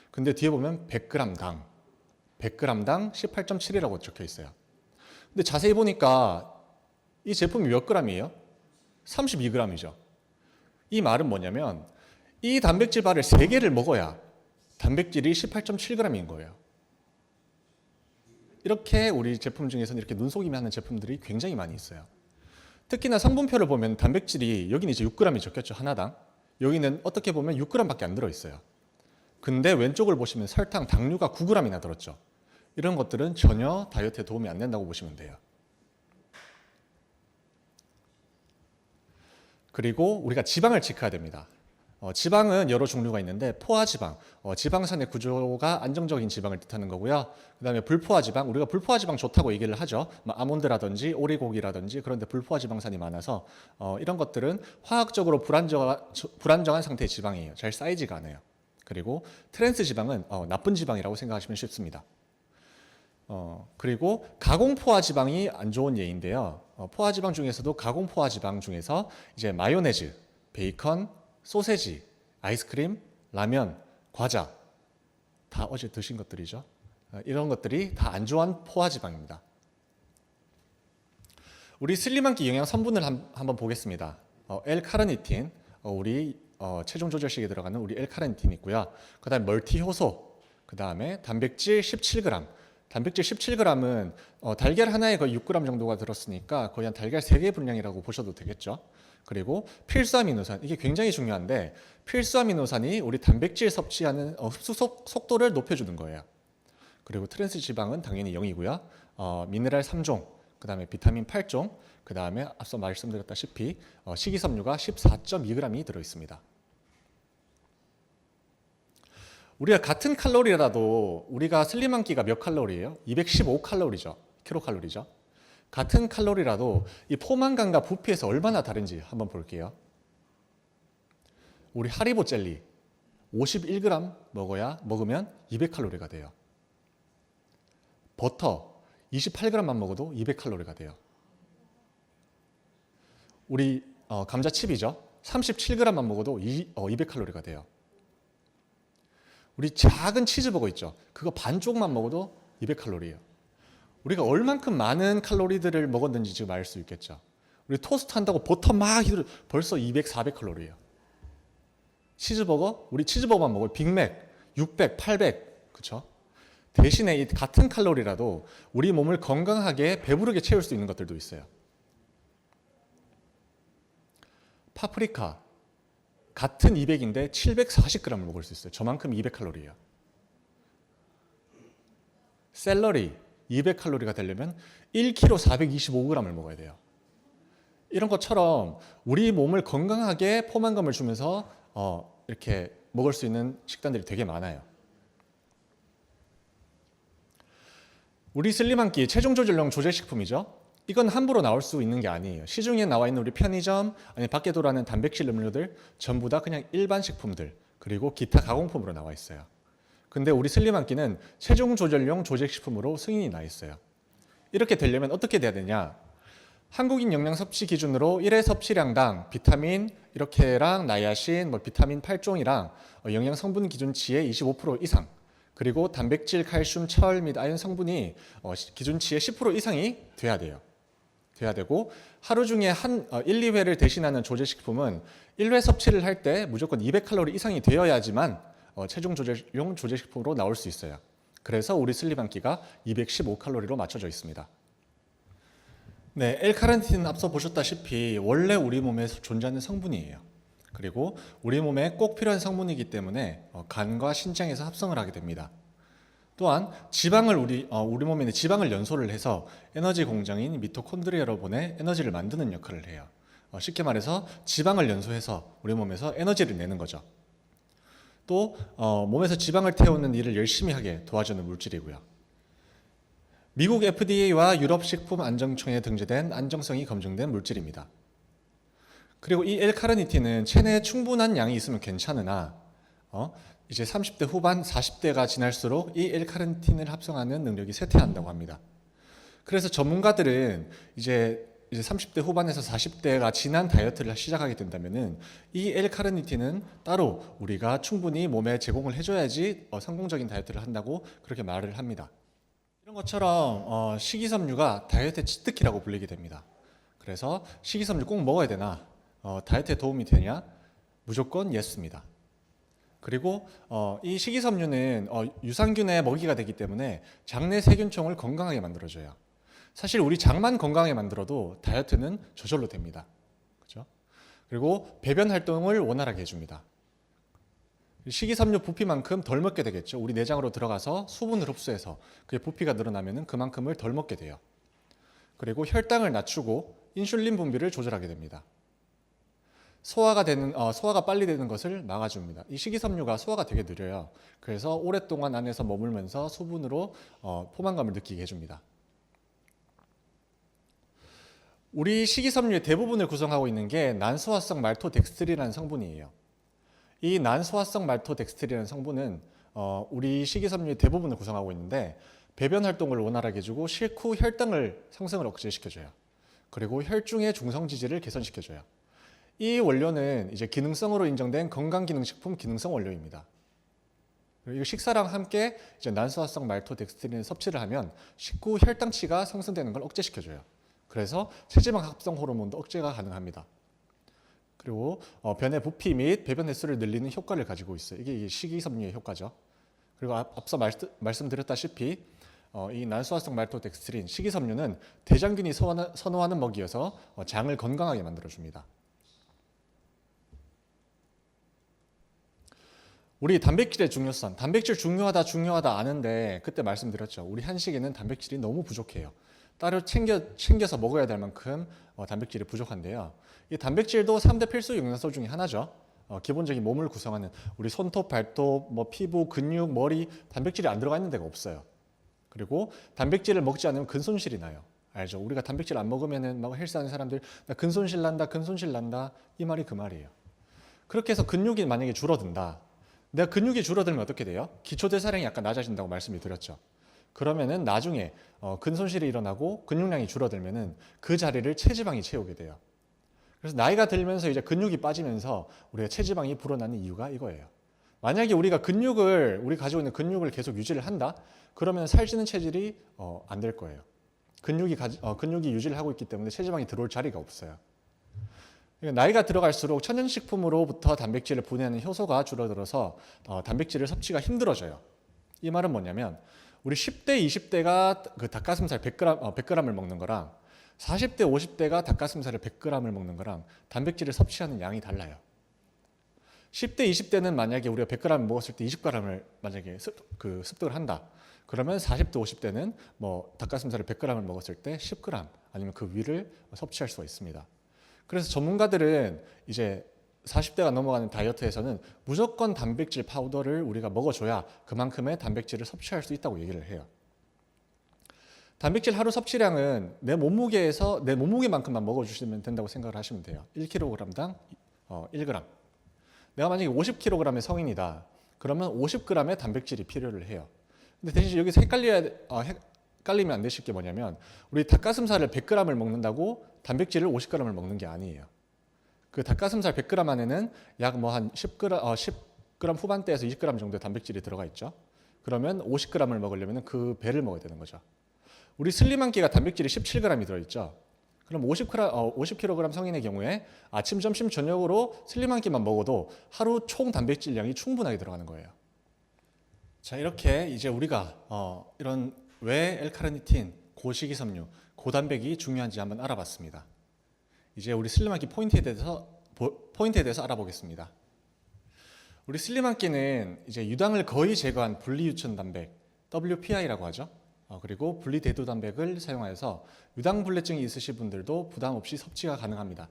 근데 뒤에 보면 100g당 18.7이라고 적혀 있어요. 근데 자세히 보니까 이 제품이 몇 g이에요? 32g이죠. 이 말은 뭐냐면 이 단백질 바를 3개를 먹어야 단백질이 18.7g인 거예요. 이렇게 우리 제품 중에서는 이렇게 눈속임이 하는 제품들이 굉장히 많이 있어요. 특히나 성분표를 보면 단백질이 여기는 이제 6g이 적혔죠, 하나당. 여기는 어떻게 보면 6g밖에 안 들어있어요. 근데 왼쪽을 보시면 설탕, 당류가 9g이나 들었죠. 이런 것들은 전혀 다이어트에 도움이 안 된다고 보시면 돼요. 그리고 우리가 지방을 체크해야 됩니다. 지방은 여러 종류가 있는데 포화지방, 지방산의 구조가 안정적인 지방을 뜻하는 거고요. 그 다음에 불포화지방, 우리가 불포화지방 좋다고 얘기를 하죠. 아몬드라든지 오리고기라든지 그런 데 불포화지방산이 많아서 이런 것들은 화학적으로 불안정한 상태의 지방이에요. 잘 쌓이지가 않아요. 그리고 트랜스 지방은 나쁜 지방이라고 생각하시면 쉽습니다. 그리고 가공포화지방이 안 좋은 예인데요. 포화지방 중에서도 가공포화지방 중에서 이제 마요네즈, 베이컨, 소세지, 아이스크림, 라면, 과자 다 어제 드신 것들이죠. 이런 것들이 다 안 좋은 포화지방입니다. 우리 슬림한 끼 영양 성분을 한번 보겠습니다. L-카르니틴, 우리 체중 조절식에 들어가는 우리 L-카르니틴이 있고요. 그 다음에 멀티효소, 그 다음에 단백질 17g. 단백질 17g은 달걀 하나에 거의 6g 정도가 들었으니까 거의 한 달걀 3개 분량이라고 보셔도 되겠죠. 그리고 필수아미노산, 이게 굉장히 중요한데 필수아미노산이 우리 단백질 섭취하는 흡수 속도를 높여주는 거예요. 그리고 트랜스 지방은 당연히 0이고요. 미네랄 3종, 그 다음에 비타민 8종, 그 다음에 앞서 말씀드렸다시피 식이섬유가 14.2g이 들어있습니다. 우리가 같은 칼로리라도 우리가 슬림한 끼가 몇 칼로리예요? 215칼로리죠. 킬로칼로리죠. 같은 칼로리라도 이 포만감과 부피에서 얼마나 다른지 한번 볼게요. 우리 하리보 젤리 51g 먹으면 200칼로리가 돼요. 버터 28g만 먹어도 200칼로리가 돼요. 우리 감자칩이죠. 37g만 먹어도 200칼로리가 돼요. 우리 작은 치즈버거 있죠. 그거 반쪽만 먹어도 200칼로리예요. 우리가 얼만큼 많은 칼로리들을 먹었는지 지금 알 수 있겠죠. 우리 토스트 한다고 버터 막 벌써 200, 400칼로리예요. 치즈버거, 우리 치즈버거만 먹어요. 빅맥 600, 800, 그렇죠? 대신에 이 같은 칼로리라도 우리 몸을 건강하게 배부르게 채울 수 있는 것들도 있어요. 파프리카 같은 200인데 740g을 먹을 수 있어요. 저만큼 200칼로리예요. 샐러리 200칼로리가 되려면 1kg 425g을 먹어야 돼요. 이런 것처럼 우리 몸을 건강하게 포만감을 주면서 이렇게 먹을 수 있는 식단들이 되게 많아요. 우리 슬림 한 끼 체중 조절용 조절식품이죠. 이건 함부로 나올 수 있는 게 아니에요. 시중에 나와 있는 우리 편의점, 아니 밖에 돌아다니는 단백질 음료들 전부 다 그냥 일반 식품들, 그리고 기타 가공품으로 나와 있어요. 근데 우리 슬림 한 끼는 체중 조절용 조직식품으로 승인이 나 있어요. 이렇게 되려면 어떻게 돼야 되냐? 한국인 영양 섭취 기준으로 1회 섭취량당 비타민 이렇게랑 나야신, 비타민 8종이랑 영양 성분 기준치의 25% 이상, 그리고 단백질, 칼슘, 철 및 아연 성분이 기준치의 10% 이상이 돼야 돼요. 돼야 되고, 하루 중에 1, 2회를 대신하는 조제식품은 1회 섭취를 할 때 무조건 200칼로리 이상이 되어야지만 체중 조절용 조제식품으로 나올 수 있어요. 그래서 우리 슬림 한 끼가 215칼로리로 맞춰져 있습니다. 네, L-카르니틴은 앞서 보셨다시피 원래 우리 몸에서 존재하는 성분이에요. 그리고 우리 몸에 꼭 필요한 성분이기 때문에 간과 신장에서 합성을 하게 됩니다. 또한 지방을 우리 몸에 있는 지방을 연소를 해서 에너지 공장인 미토콘드리아로 보내 에너지를 만드는 역할을 해요. 쉽게 말해서 지방을 연소해서 우리 몸에서 에너지를 내는 거죠. 또 몸에서 지방을 태우는 일을 열심히 하게 도와주는 물질이고요. 미국 FDA와 유럽식품안정청에 등재된 안정성이 검증된 물질입니다. 그리고 이 L-카르니틴은 체내에 충분한 양이 있으면 괜찮으나 이제 30대 후반, 40대가 지날수록 이 L-카르니틴을 합성하는 능력이 쇠퇴한다고 합니다. 그래서 전문가들은 이제 30대 후반에서 40대가 지난 다이어트를 시작하게 된다면은 이 L-카르니틴은 따로 우리가 충분히 몸에 제공을 해줘야지 성공적인 다이어트를 한다고 그렇게 말을 합니다. 이런 것처럼 식이섬유가 다이어트의 치트키라고 불리게 됩니다. 그래서 식이섬유 꼭 먹어야 되나? 다이어트에 도움이 되냐? 무조건 예스입니다. 그리고 이 식이섬유는 유산균의 먹이가 되기 때문에 장내 세균총을 건강하게 만들어줘요. 사실 우리 장만 건강하게 만들어도 다이어트는 저절로 됩니다. 그렇죠? 그리고 배변 활동을 원활하게 해줍니다. 식이섬유 부피만큼 덜 먹게 되겠죠. 우리 내장으로 들어가서 수분을 흡수해서 그게 부피가 늘어나면 그만큼을 덜 먹게 돼요. 그리고 혈당을 낮추고 인슐린 분비를 조절하게 됩니다. 소화가 빨리 되는 것을 막아줍니다. 이 식이섬유가 소화가 되게 느려요. 그래서 오랫동안 안에서 머물면서 수분으로 포만감을 느끼게 해줍니다. 우리 식이섬유의 대부분을 구성하고 있는 게 난소화성 말토덱스트린이라는 성분이에요. 이 난소화성 말토덱스트린이라는 성분은 우리 식이섬유의 대부분을 구성하고 있는데 배변 활동을 원활하게 해주고 식후 혈당을 상승을 억제시켜줘요. 그리고 혈중의 중성 지질을 개선시켜줘요. 이 원료는 이제 기능성으로 인정된 건강기능식품 기능성 원료입니다. 그리고 식사랑 함께 이제 난소화성 말토덱스트린을 섭취를 하면 식후 혈당치가 상승되는 걸 억제시켜줘요. 그래서 체지방 합성 호르몬도 억제가 가능합니다. 그리고 변의 부피 및 배변 횟수를 늘리는 효과를 가지고 있어요. 이게 식이섬유의 효과죠. 그리고 앞서 말씀드렸다시피 이 난소화성 말토덱스트린 식이섬유는 대장균이 선호하는 먹이여서 장을 건강하게 만들어줍니다. 우리 단백질의 중요성, 단백질 중요하다 아는데 그때 말씀드렸죠. 우리 한식에는 단백질이 너무 부족해요. 따로 챙겨서 먹어야 될 만큼 단백질이 부족한데요. 이 단백질도 3대 필수 영양소 중에 하나죠. 기본적인 몸을 구성하는 우리 손톱, 발톱, 피부, 근육, 머리 단백질이 안 들어가 있는 데가 없어요. 그리고 단백질을 먹지 않으면 근손실이 나요. 알죠? 우리가 단백질 안 먹으면은 막 헬스하는 사람들 나 근손실 난다 이 말이 그 말이에요. 그렇게 해서 근육이 만약에 줄어든다. 내가 근육이 줄어들면 어떻게 돼요? 기초대사량이 약간 낮아진다고 말씀을 드렸죠. 그러면은 나중에 근손실이 일어나고 근육량이 줄어들면은 그 자리를 체지방이 채우게 돼요. 그래서 나이가 들면서 이제 근육이 빠지면서 우리가 체지방이 불어나는 이유가 이거예요. 만약에 우리 가지고 있는 근육을 계속 유지를 한다? 그러면 살찌는 체질이 안 될 거예요. 근육이 유지를 하고 있기 때문에 체지방이 들어올 자리가 없어요. 나이가 들어갈수록 천연식품으로부터 단백질을 분해하는 효소가 줄어들어서 단백질을 섭취가 힘들어져요. 이 말은 뭐냐면 우리 10대, 20대가 그 닭가슴살 100g을 먹는 거랑 40대, 50대가 닭가슴살을 100g을 먹는 거랑 단백질을 섭취하는 양이 달라요. 10대, 20대는 만약에 우리가 100g을 먹었을 때 20g을 만약에 습득을 한다. 그러면 40대, 50대는 닭가슴살을 100g을 먹었을 때 10g 아니면 그 위를 섭취할 수가 있습니다. 그래서 전문가들은 이제 40대가 넘어가는 다이어트에서는 무조건 단백질 파우더를 우리가 먹어줘야 그만큼의 단백질을 섭취할 수 있다고 얘기를 해요. 단백질 하루 섭취량은 내 몸무게만큼만 먹어주시면 된다고 생각을 하시면 돼요. 1kg당 1g. 내가 만약에 50kg의 성인이다. 그러면 50g의 단백질이 필요를 해요. 근데 대신 여기서 헷갈리면 안 되실 게 뭐냐면 우리 닭가슴살을 100g을 먹는다고 단백질을 50g을 먹는 게 아니에요. 그 닭가슴살 100g 안에는 약 한 10g 후반대에서 20g 정도의 단백질이 들어가 있죠. 그러면 50g을 먹으려면 그 배를 먹어야 되는 거죠. 우리 슬림 한 끼가 단백질이 17g이 들어있죠. 그럼 50kg 성인의 경우에 아침, 점심, 저녁으로 슬림 한 끼만 먹어도 하루 총 단백질량이 충분하게 들어가는 거예요. 자, 이렇게 이제 우리가 이런 왜 L카르니틴, 고식이섬유, 고단백이 중요한지 한번 알아봤습니다. 이제 우리 슬림 한 끼 포인트에 대해서 알아보겠습니다. 우리 슬림 한 끼는 이제 유당을 거의 제거한 분리유천 단백, WPI라고 하죠. 그리고 분리대두 단백을 사용하여서 유당불내증이 있으신 분들도 부담 없이 섭취가 가능합니다.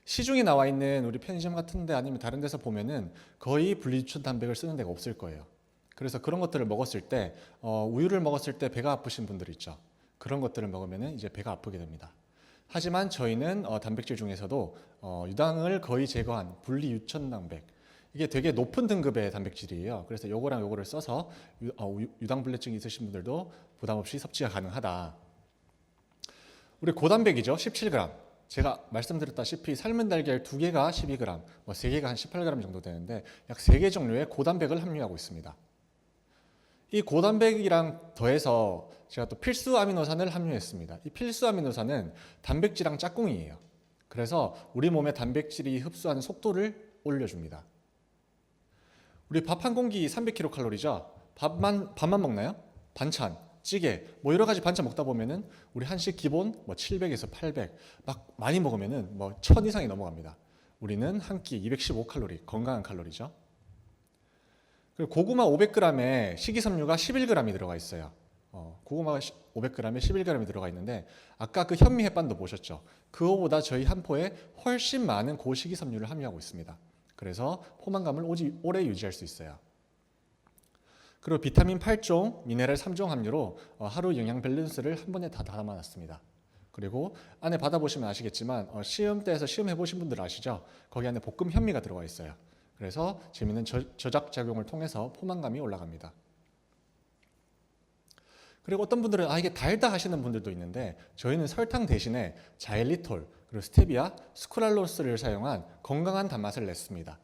시중에 나와 있는 우리 편의점 같은 데 아니면 다른 데서 보면은 거의 분리유천 단백을 쓰는 데가 없을 거예요. 그래서 그런 것들을 먹었을 때 우유를 먹었을 때 배가 아프신 분들 있죠. 그런 것들을 먹으면은 이제 배가 아프게 됩니다. 하지만 저희는 단백질 중에서도 유당을 거의 제거한 분리유천 단백, 이게 되게 높은 등급의 단백질이에요. 그래서 요거랑 요거를 써서 유당불내증이 있으신 분들도 부담 없이 섭취가 가능하다. 우리 고단백이죠. 17g. 제가 말씀드렸다시피 삶은 달걀 2개가 12g, 3개가 한 18g 정도 되는데 약 3개 종류의 고단백을 함유하고 있습니다. 이 고단백이랑 더해서 제가 또 필수 아미노산을 함유했습니다. 이 필수 아미노산은 단백질랑 짝꿍이에요. 그래서 우리 몸의 단백질이 흡수하는 속도를 올려줍니다. 우리 밥 한 공기 300kcal죠. 밥만 먹나요? 반찬, 찌개, 뭐 여러 가지 반찬 먹다 보면은 우리 한식 기본 뭐 700에서 800, 막 많이 먹으면은 뭐 1000 이상이 넘어갑니다. 우리는 한 끼 215칼로리, 건강한 칼로리죠. 그리고 고구마 500g에 식이섬유가 11g이 들어가 있어요. 고구마 500g에 11g이 들어가 있는데 아까 그 현미 햇반도 보셨죠? 그거보다 저희 한 포에 훨씬 많은 고식이섬유를 함유하고 있습니다. 그래서 포만감을 오래 유지할 수 있어요. 그리고 비타민 8종, 미네랄 3종 함유로 하루 영양 밸런스를 한 번에 다 담아놨습니다. 그리고 안에 받아보시면 아시겠지만 시험대에서 시험해보신 분들 아시죠? 거기 안에 볶음 현미가 들어가 있어요. 그래서 재미있는 저작작용을 통해서 포만감이 올라갑니다. 그리고 어떤 분들은 이게 달다 하시는 분들도 있는데 저희는 설탕 대신에 자일리톨, 그리고 스테비아, 스크랄로스를 사용한 건강한 단맛을 냈습니다.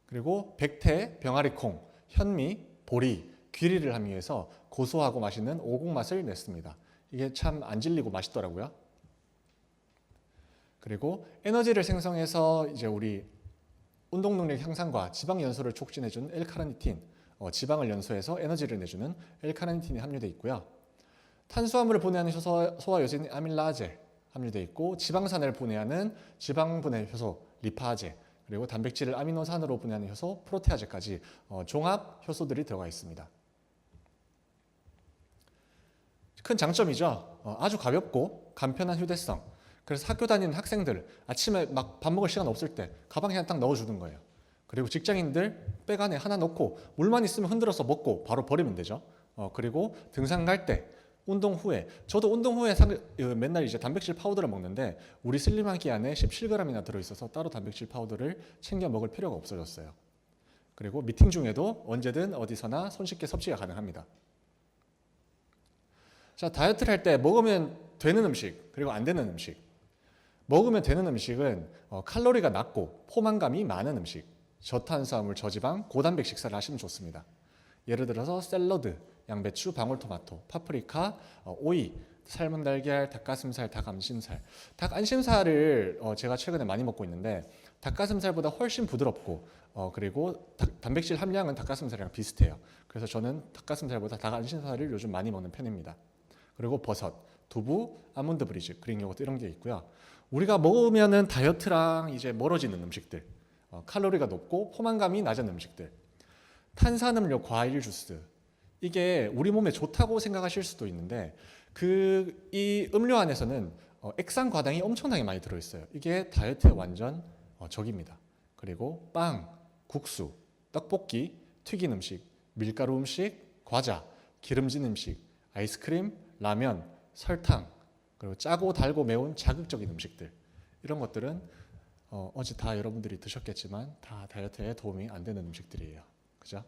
그리고 백태, 병아리콩, 현미, 보리, 귀리를 함유해서 고소하고 맛있는 오곡 맛을 냈습니다. 이게 참 안 질리고 맛있더라고요. 그리고 에너지를 생성해서 이제 우리 운동 능력 향상과 지방 연소를 촉진해준 L카르니틴, 지방을 연소해서 에너지를 내주는 L카르니틴이 함유되어 있고요. 탄수화물을 분해하는 소화 여신 아밀라제 함유되어 있고 지방산을 분해하는 지방 분해 효소 리파제, 그리고 단백질을 아미노산으로 분해하는 효소 프로테아제까지 종합 효소들이 들어가 있습니다. 큰 장점이죠. 아주 가볍고 간편한 휴대성. 그래서 학교 다니는 학생들 아침에 막 밥 먹을 시간 없을 때 가방에 그냥 딱 넣어주는 거예요. 그리고 직장인들 백 안에 하나 넣고 물만 있으면 흔들어서 먹고 바로 버리면 되죠. 그리고 등산 갈 때, 운동 후에, 저도 운동 후에 맨날 이제 단백질 파우더를 먹는데 우리 슬림하기 안에 17g이나 들어있어서 따로 단백질 파우더를 챙겨 먹을 필요가 없어졌어요. 그리고 미팅 중에도 언제든 어디서나 손쉽게 섭취가 가능합니다. 자, 다이어트를 할 때 먹으면 되는 음식, 그리고 안 되는 음식. 먹으면 되는 음식은 칼로리가 낮고 포만감이 많은 음식, 저탄수화물, 저지방, 고단백 식사를 하시면 좋습니다. 예를 들어서 샐러드, 양배추, 방울토마토, 파프리카, 오이, 삶은 달걀, 닭가슴살, 닭안심살. 닭안심살을 제가 최근에 많이 먹고 있는데 닭가슴살보다 훨씬 부드럽고 그리고 단백질 함량은 닭가슴살이랑 비슷해요. 그래서 저는 닭가슴살보다 닭안심살을 요즘 많이 먹는 편입니다. 그리고 버섯, 두부, 아몬드 브리즈, 그릭 요거트 이런 게 있고요. 우리가 먹으면은 다이어트랑 이제 멀어지는 음식들, 칼로리가 높고 포만감이 낮은 음식들, 탄산음료, 과일 주스, 이게 우리 몸에 좋다고 생각하실 수도 있는데 이 음료 안에서는 액상 과당이 엄청나게 많이 들어있어요. 이게 다이어트의 완전 적입니다. 그리고 빵, 국수, 떡볶이, 튀긴 음식, 밀가루 음식, 과자, 기름진 음식, 아이스크림, 라면, 설탕, 그리고 짜고 달고 매운 자극적인 음식들, 이런 것들은 어제 다 여러분들이 드셨겠지만 다 다이어트에 도움이 안 되는 음식들이에요. 그죠?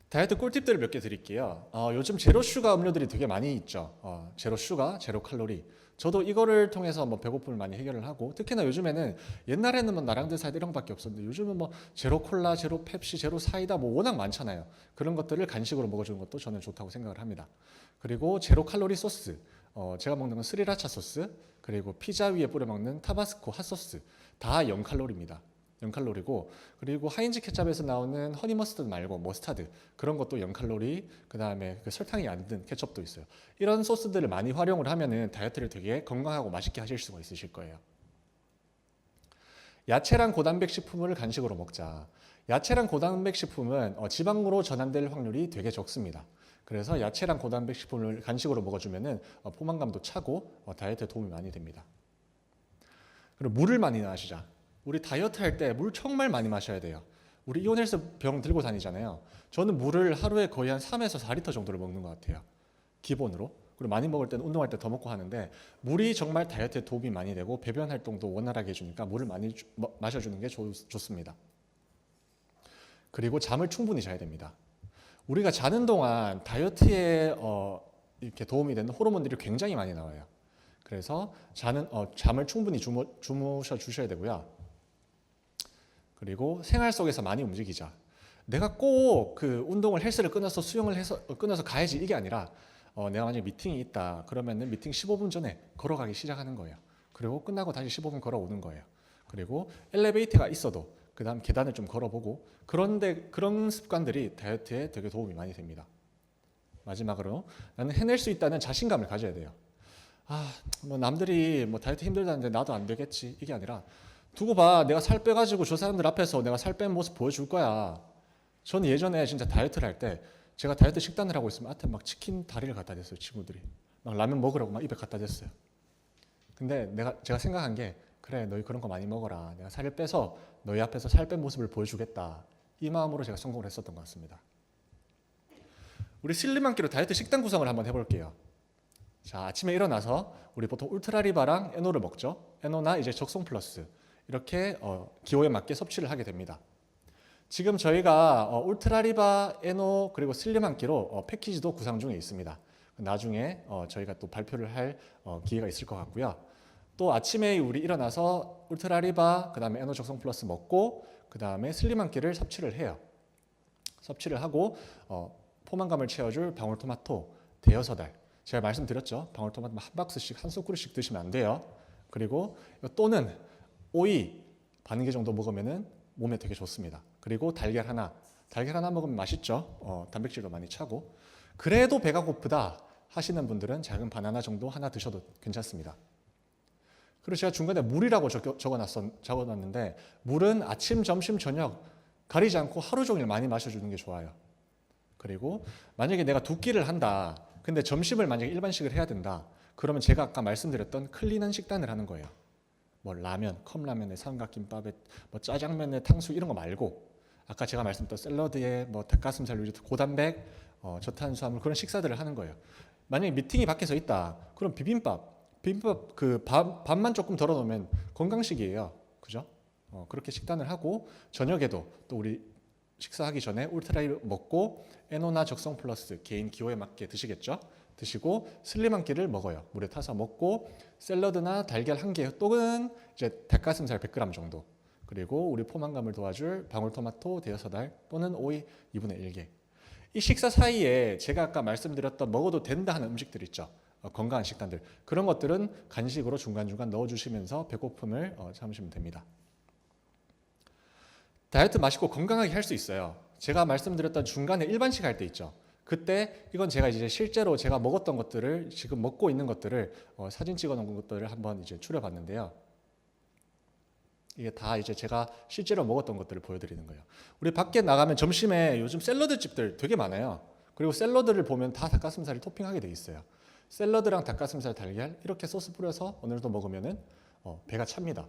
다이어트 꿀팁들을 몇 개 드릴게요. 요즘 제로 슈가 음료들이 되게 많이 있죠. 제로 슈가, 제로 칼로리. 저도 이거를 통해서 뭐 배고픔을 많이 해결을 하고, 특히나 요즘에는 옛날에는 뭐 나랑드 사이다 이런 거밖에 없었는데 요즘은 뭐 제로 콜라, 제로 펩시, 제로 사이다 뭐 워낙 많잖아요. 그런 것들을 간식으로 먹어주는 것도 저는 좋다고 생각을 합니다. 그리고 제로 칼로리 소스, 제가 먹는 건 스리라차 소스, 그리고 피자 위에 뿌려 먹는 타바스코 핫소스, 다 0칼로리입니다. 0칼로리고, 그리고 하인즈 케찹에서 나오는 허니 머스터드 말고 머스타드, 그런 것도 0칼로리, 그 다음에 그 설탕이 안 든 케첩도 있어요. 이런 소스들을 많이 활용을 하면은 다이어트를 되게 건강하고 맛있게 하실 수가 있으실 거예요. 야채랑 고단백 식품을 간식으로 먹자. 야채랑 고단백 식품은 지방으로 전환될 확률이 되게 적습니다. 그래서 야채랑 고단백 식품을 간식으로 먹어주면은 포만감도 차고 다이어트에 도움이 많이 됩니다. 그리고 물을 많이 마시자. 우리 다이어트 할 때 물 정말 많이 마셔야 돼요. 우리 이온헬스 병 들고 다니잖아요. 저는 물을 하루에 거의 한 3에서 4리터 정도를 먹는 것 같아요. 기본으로. 그리고 많이 먹을 때는 운동할 때 더 먹고 하는데 물이 정말 다이어트에 도움이 많이 되고 배변 활동도 원활하게 해주니까 물을 많이 마셔주는 게 좋습니다. 그리고 잠을 충분히 자야 됩니다. 우리가 자는 동안 다이어트에 이렇게 도움이 되는 호르몬들이 굉장히 많이 나와요. 그래서 잠을 충분히 주무셔 주셔야 되고요. 그리고 생활 속에서 많이 움직이자. 내가 꼭 그 운동을 헬스를 끊어서 수영을 끊어서 가야지 이게 아니라 내가 만약에 미팅이 있다 그러면은 미팅 15분 전에 걸어가기 시작하는 거예요. 그리고 끝나고 다시 15분 걸어오는 거예요. 그리고 엘리베이터가 있어도 그 다음 계단을 좀 걸어보고 그런 습관들이 다이어트에 되게 도움이 많이 됩니다. 마지막으로 나는 해낼 수 있다는 자신감을 가져야 돼요. 뭐 남들이 뭐 다이어트 힘들다는데 나도 안 되겠지 이게 아니라 두고 봐 내가 살 빼가지고 저 사람들 앞에서 내가 살 뺀 모습 보여줄 거야. 저는 예전에 진짜 다이어트를 할 때 제가 다이어트 식단을 하고 있으면 앞에 막 치킨 다리를 갖다 댔어요. 친구들이 막 라면 먹으라고 막 입에 갖다 댔어요. 근데 제가 생각한 게 그래 너희 그런 거 많이 먹어라. 내가 살을 빼서 너희 앞에서 살 뺀 모습을 보여주겠다. 이 마음으로 제가 성공을 했었던 것 같습니다. 우리 슬림 한 끼로 다이어트 식단 구성을 한번 해볼게요. 자, 아침에 일어나서 우리 보통 울트라리바랑 에노를 먹죠. 에노나 이제 적송 플러스 이렇게 기호에 맞게 섭취를 하게 됩니다. 지금 저희가 울트라리바, 에노 그리고 슬림 한 끼로 패키지도 구상 중에 있습니다. 나중에 저희가 또 발표를 할 기회가 있을 것 같고요. 또 아침에 우리 일어나서 울트라리바 그다음에 에노 적송 플러스 먹고 그다음에 슬림 한 끼를 섭취를 해요. 섭취를 하고 포만감을 채워줄 방울토마토 대여섯 알. 제가 말씀드렸죠. 방울토마토 한 박스씩 한 소쿠리씩 드시면 안 돼요. 그리고 또는 오이 반 개 정도 먹으면은 몸에 되게 좋습니다. 그리고 달걀 하나 먹으면 맛있죠. 단백질도 많이 차고. 그래도 배가 고프다 하시는 분들은 작은 바나나 정도 하나 드셔도 괜찮습니다. 그리고 제가 중간에 물이라고 적어놨는데 물은 아침, 점심, 저녁 가리지 않고 하루 종일 많이 마셔주는 게 좋아요. 그리고 만약에 내가 두 끼를 한다. 근데 점심을 만약에 일반식을 해야 된다. 그러면 제가 아까 말씀드렸던 클린한 식단을 하는 거예요. 뭐 라면, 컵라면에 삼각김밥에 뭐 짜장면에 탕수육 이런 거 말고 아까 제가 말씀드렸던 샐러드에 뭐 닭가슴살 위주 고단백, 저탄수화물 그런 식사들을 하는 거예요. 만약에 미팅이 밖에서 있다. 그럼 비빔밥 그 밥만 조금 덜어 놓으면 건강식이에요. 그죠? 그렇게 식단을 하고 저녁에도 또 우리 식사하기 전에 울트라이 먹고 에노나 적성 플러스 개인 기호에 맞게 드시겠죠? 드시고 슬림 한 끼를 먹어요. 물에 타서 먹고 샐러드나 달걀 한 개 또는 이제 닭가슴살 100g 정도 그리고 우리 포만감을 도와줄 방울토마토 대여섯 알 또는 오이 2분의 1개 이 식사 사이에 제가 아까 말씀드렸던 먹어도 된다 하는 음식들 있죠. 건강한 식단들 그런 것들은 간식으로 중간중간 넣어주시면서 배고픔을 참으시면 됩니다. 다이어트 맛있고 건강하게 할 수 있어요. 제가 말씀드렸던 중간에 일반식 할 때 있죠. 그때 이건 제가 이제 실제로 제가 먹었던 것들을 지금 먹고 있는 것들을 사진 찍어 놓은 것들을 한번 이제 추려봤는데요. 이게 다 이제 제가 실제로 먹었던 것들을 보여드리는 거예요. 우리 밖에 나가면 점심에 요즘 샐러드 집들 되게 많아요. 그리고 샐러드를 보면 다 닭가슴살을 토핑하게 돼 있어요. 샐러드랑 닭가슴살 달걀 이렇게 소스 뿌려서 어느 정도 먹으면은 배가 찹니다.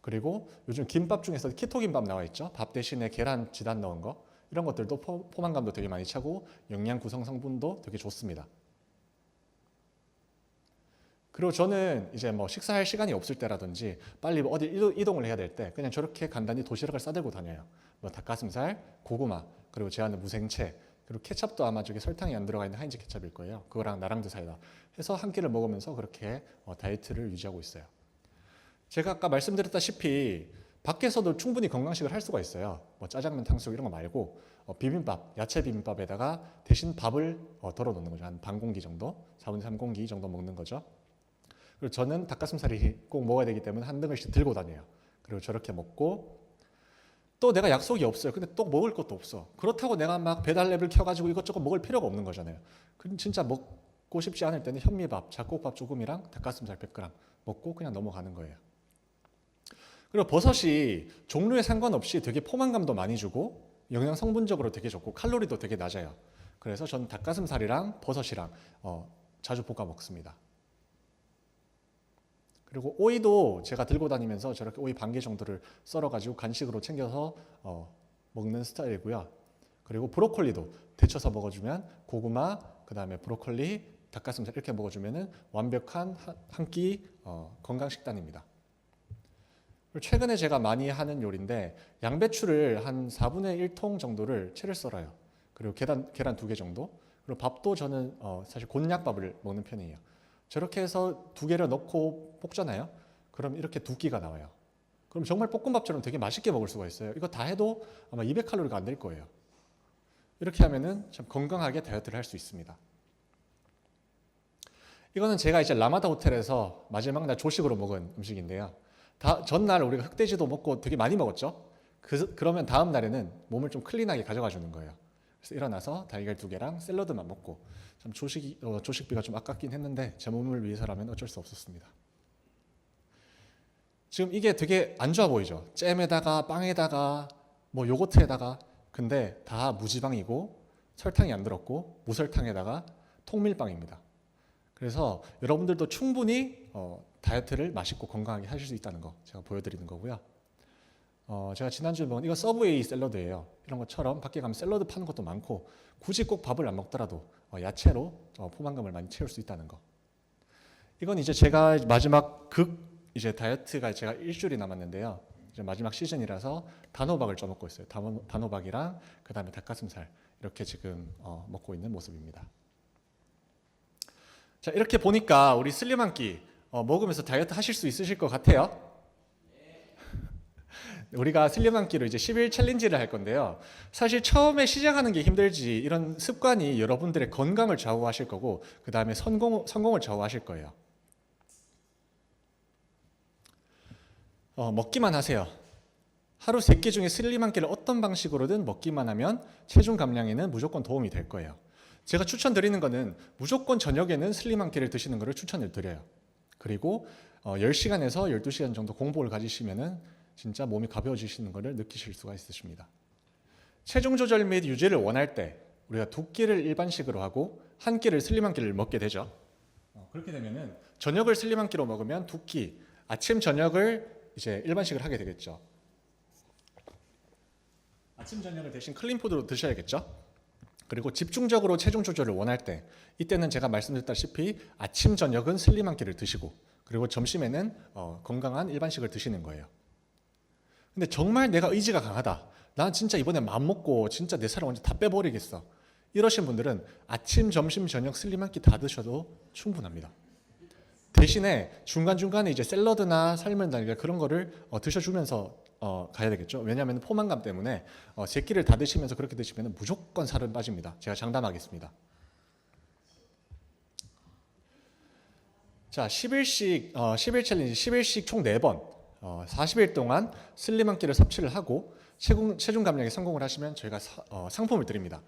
그리고 요즘 김밥 중에서 키토 김밥 나와 있죠. 밥 대신에 계란 지단 넣은 거 이런 것들도 포만감도 되게 많이 차고 영양 구성 성분도 되게 좋습니다. 그리고 저는 이제 뭐 식사할 시간이 없을 때라든지 빨리 어디 이동을 해야 될 때 그냥 저렇게 간단히 도시락을 싸들고 다녀요. 뭐 닭가슴살, 고구마, 그리고 제 안에 무생채, 그리고 케첩도 아마 저게 설탕이 안 들어가 있는 하인즈 케첩일 거예요. 그거랑 나랑드 사이다 해서 한 끼를 먹으면서 그렇게 다이어트를 유지하고 있어요. 제가 아까 말씀드렸다시피 밖에서도 충분히 건강식을 할 수가 있어요. 뭐 짜장면, 탕수육 이런 거 말고 비빔밥, 야채 비빔밥에다가 대신 밥을 덜어 놓는 거죠. 한 반 공기 정도, 4분의 3 공기 정도 먹는 거죠. 그리고 저는 닭가슴살이 꼭 먹어야 되기 때문에 한 등을씩 들고 다녀요. 그리고 저렇게 먹고 또 내가 약속이 없어요. 근데 또 먹을 것도 없어. 그렇다고 내가 막 배달 앱을 켜가지고 이것저것 먹을 필요가 없는 거잖아요. 그럼 진짜 먹고 싶지 않을 때는 현미밥, 잡곡밥 조금이랑 닭가슴살 100g 먹고 그냥 넘어가는 거예요. 그리고 버섯이 종류에 상관없이 되게 포만감도 많이 주고 영양 성분적으로 되게 좋고 칼로리도 되게 낮아요. 그래서 저는 닭가슴살이랑 버섯이랑 자주 볶아 먹습니다. 그리고 오이도 제가 들고 다니면서 저렇게 오이 반 개 정도를 썰어가지고 간식으로 챙겨서 먹는 스타일이고요. 그리고 브로콜리도 데쳐서 먹어주면 고구마, 그 다음에 브로콜리, 닭가슴살 이렇게 먹어주면 완벽한 한 끼 건강 식단입니다. 최근에 제가 많이 하는 요리인데 양배추를 한 4분의 1통 정도를 채를 썰어요. 그리고 계란 2개 정도. 그리고 밥도 저는 사실 곤약밥을 먹는 편이에요. 저렇게 해서 2개를 넣고 볶잖아요. 그럼 이렇게 2끼가 나와요. 그럼 정말 볶음밥처럼 되게 맛있게 먹을 수가 있어요. 이거 다 해도 아마 200칼로리가 안 될 거예요. 이렇게 하면은 참 건강하게 다이어트를 할 수 있습니다. 이거는 제가 이제 라마다 호텔에서 마지막 날 조식으로 먹은 음식인데요. 전날 우리가 흑돼지도 먹고 되게 많이 먹었죠. 그러면 다음 날에는 몸을 좀 클린하게 가져가 주는 거예요. 그래서 일어나서 달걀 2개랑 샐러드만 먹고 참 조식비가 좀 아깝긴 했는데 제 몸을 위해서라면 어쩔 수 없었습니다. 지금 이게 되게 안 좋아 보이죠. 잼에다가 빵에다가 뭐 요거트에다가, 근데 다 무지방이고 설탕이 안 들었고 무설탕에다가 통밀빵입니다. 그래서 여러분들도 충분히 다이어트를 맛있고 건강하게 하실 수 있다는 거 제가 보여드리는 거고요. 제가 지난주에 먹은 이거 서브웨이 샐러드예요. 이런 것처럼 밖에 가면 샐러드 파는 것도 많고 굳이 꼭 밥을 안 먹더라도 야채로 포만감을 많이 채울 수 있다는 거. 이건 이제 제가 마지막 이제 다이어트가 제가 일주일이 남았는데요. 이제 마지막 시즌이라서 단호박을 쪄먹고 있어요. 단호박이랑 그다음에 닭가슴살 이렇게 지금 먹고 있는 모습입니다. 자, 이렇게 보니까 우리 슬림 한 끼 먹으면서 다이어트 하실 수 있으실 것 같아요. 우리가 슬림 한 끼로 이제 10일 챌린지를 할 건데요. 사실 처음에 시작하는 게 힘들지 이런 습관이 여러분들의 건강을 좌우하실 거고 그 다음에 성공을 좌우하실 거예요. 먹기만 하세요. 하루 3끼 중에 슬림 한 끼를 어떤 방식으로든 먹기만 하면 체중 감량에는 무조건 도움이 될 거예요. 제가 추천드리는 거는 무조건 저녁에는 슬림 한 끼를 드시는 것을 추천을 드려요. 그리고 10시간에서 12시간 정도 공복을 가지시면은 진짜 몸이 가벼워지시는 것을 느끼실 수가 있으십니다. 체중 조절 및 유지를 원할 때 우리가 2끼를 일반식으로 하고 1끼를 슬림 한 끼를 먹게 되죠. 그렇게 되면은 저녁을 슬림 한 끼로 먹으면 2끼, 아침 저녁을 이제 일반식을 하게 되겠죠. 아침 저녁을 대신 클린푸드로 드셔야겠죠. 그리고 집중적으로 체중 조절을 원할 때 이때는 제가 말씀드렸다시피 아침 저녁은 슬림 한 끼를 드시고 그리고 점심에는 건강한 일반식을 드시는 거예요. 근데 정말 내가 의지가 강하다. 난 진짜 이번에 맘먹고 진짜 내 살을 완전 다 빼버리겠어. 이러신 분들은 아침, 점심, 저녁 슬림 한 끼 다 드셔도 충분합니다. 대신에 중간중간에 이제 샐러드나 삶은 달걀 그런 거를 드셔주면서 가야 되겠죠. 왜냐하면 포만감 때문에 3끼를 다 드시면서 그렇게 드시면 무조건 살은 빠집니다. 제가 장담하겠습니다. 자, 10일 챌린지 10일씩 총 4번 40일 동안 슬림 한 끼를 섭취를 하고 체중 감량에 성공을 하시면 저희가 상품을 드립니다.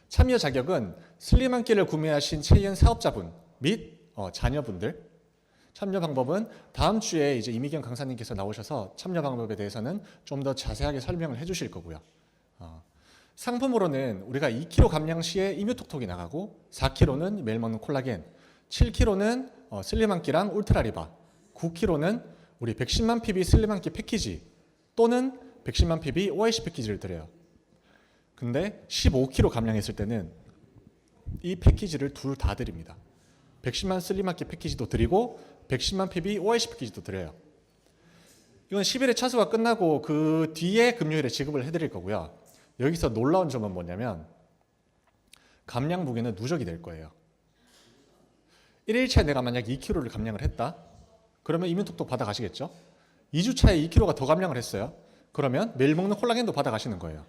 참여 자격은 슬림 한 끼를 구매하신 체연 사업자분 및 자녀분들. 참여 방법은 다음 주에 이제 이미경 강사님께서 나오셔서 참여 방법에 대해서는 좀 더 자세하게 설명을 해주실 거고요. 상품으로는 우리가 2kg 감량 시에 이뮤톡톡이 나가고 4kg는 매일 먹는 콜라겐, 7kg는 슬림 한 끼랑 울트라리바, 9kg는 우리 110만 PB 슬림 한 끼 패키지 또는 110만 PB OIC 패키지를 드려요. 근데 15kg 감량했을 때는 이 패키지를 둘 다 드립니다. 110만 슬림 한 끼 패키지도 드리고 110만 PB OIC 패키지도 드려요. 이건 10일의 차수가 끝나고 그 뒤에 금요일에 지급을 해드릴 거고요. 여기서 놀라운 점은 뭐냐면 감량 무게는 누적이 될 거예요. 1일차에 내가 만약 2kg를 감량을 했다. 그러면 이뮤톡톡 받아가시겠죠? 2주차에 2kg가 더 감량을 했어요. 그러면 매일 먹는 콜라겐도 받아가시는 거예요.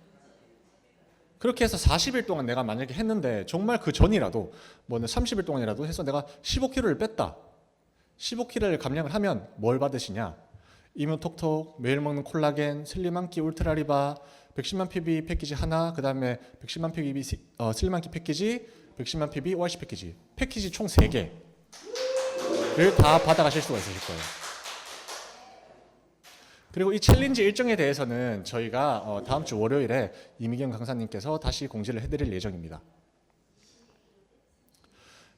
그렇게 해서 40일 동안 내가 만약에 했는데 정말 그 전이라도 뭐 30일 동안이라도 해서 내가 15kg를 뺐다. 15kg를 감량을 하면 뭘 받으시냐? 이뮤톡톡, 매일 먹는 콜라겐, 슬림 한 끼 울트라리바, 110만 PB 패키지 하나, 그 다음에 110만 PB 슬림 한 끼 패키지, 110만 PB OIC 패키지 총 3개를 다 받아가실 수가 있으실 거예요. 그리고 이 챌린지 일정에 대해서는 저희가 다음 주 월요일에 이미경 강사님께서 다시 공지를 해드릴 예정입니다.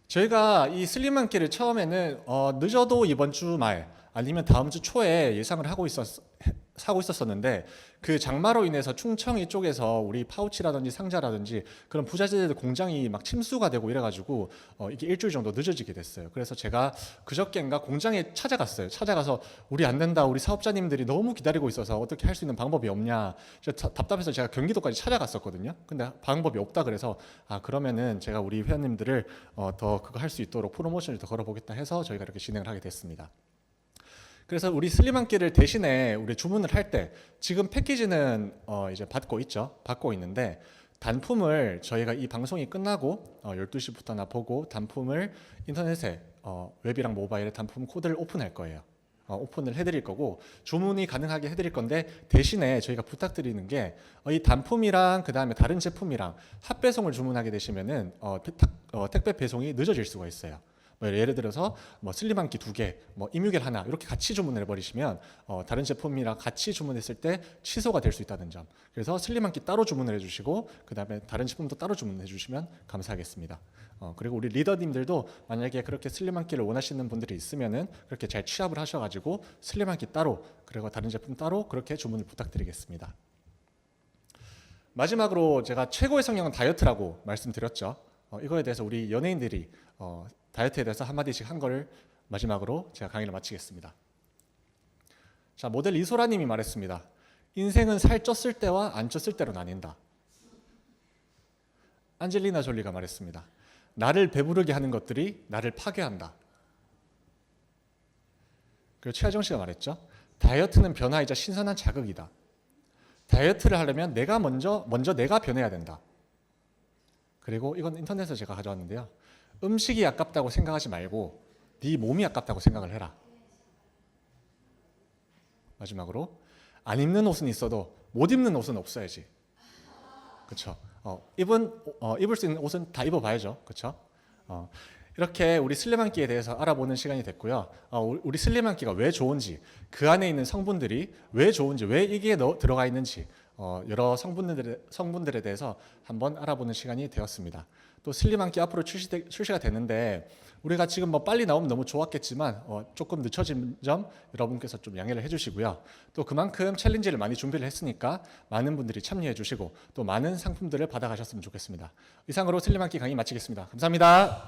저희가 이 슬림 한 끼를 처음에는 늦어도 이번 주 말 아니면 다음 주 초에 예상을 하고 있었었는데 그 장마로 인해서 충청 이쪽에서 우리 파우치라든지 상자라든지 그런 부자재들 공장이 막 침수가 되고 이래가지고 이게 일주일 정도 늦어지게 됐어요. 그래서 제가 그저께인가 공장에 찾아가서 우리 안 된다, 우리 사업자님들이 너무 기다리고 있어서 어떻게 할 수 있는 방법이 없냐, 답답해서 제가 경기도까지 찾아갔었거든요. 근데 방법이 없다 그래서 그러면은 제가 우리 회원님들을 더 그거 할 수 있도록 프로모션을 더 걸어보겠다 해서 저희가 이렇게 진행을 하게 됐습니다. 그래서 우리 슬림 한 끼를 대신에 우리 주문을 할 때 지금 패키지는 이제 받고 있는데 단품을 저희가 이 방송이 끝나고 12시부터나 보고 단품을 인터넷에 웹이랑 모바일에 단품 코드를 오픈할 거예요. 오픈을 해드릴 거고 주문이 가능하게 해드릴 건데 대신에 저희가 부탁드리는 게 이 단품이랑 그 다음에 다른 제품이랑 합배송을 주문하게 되시면은 택배 배송이 늦어질 수가 있어요. 뭐 예를 들어서 뭐 슬림한끼 2개, 뭐 이뮤겔 하나 이렇게 같이 주문을 해버리시면 다른 제품이랑 같이 주문했을 때 취소가 될 수 있다는 점. 그래서 슬림한끼 따로 주문을 해주시고 그 다음에 다른 제품도 따로 주문해 주시면 감사하겠습니다. 그리고 우리 리더님들도 만약에 그렇게 슬림한끼를 원하시는 분들이 있으면은 그렇게 잘 취합을 하셔가지고 슬림한끼 따로 그리고 다른 제품 따로 그렇게 주문을 부탁드리겠습니다. 마지막으로 제가 최고의 성형은 다이어트라고 말씀드렸죠. 이거에 대해서 우리 연예인들이 다이어트에 대해서 한마디씩 한 거를 마지막으로 제가 강의를 마치겠습니다. 자, 모델 이소라님이 말했습니다. 인생은 살 쪘을 때와 안 쪘을 때로 나뉜다. 안젤리나 졸리가 말했습니다. 나를 배부르게 하는 것들이 나를 파괴한다. 그리고 최하정 씨가 말했죠. 다이어트는 변화이자 신선한 자극이다. 다이어트를 하려면 내가 먼저 내가 변해야 된다. 그리고 이건 인터넷에서 제가 가져왔는데요. 음식이 아깝다고 생각하지 말고 네 몸이 아깝다고 생각을 해라. 마지막으로 안 입는 옷은 있어도 못 입는 옷은 없어야지. 그렇죠? 입을 수 있는 옷은 다 입어봐야죠. 그렇죠? 이렇게 우리 슬림한끼에 대해서 알아보는 시간이 됐고요. 우리 슬림한끼가 왜 좋은지, 그 안에 있는 성분들이 왜 좋은지, 왜 이게 들어가 있는지 여러 성분들에 대해서 한번 알아보는 시간이 되었습니다. 또 슬림한끼 앞으로 출시가 되는데 우리가 지금 뭐 빨리 나오면 너무 좋았겠지만 조금 늦춰진 점 여러분께서 좀 양해를 해주시고요. 또 그만큼 챌린지를 많이 준비를 했으니까 많은 분들이 참여해 주시고 또 많은 상품들을 받아가셨으면 좋겠습니다. 이상으로 슬림한끼 강의 마치겠습니다. 감사합니다.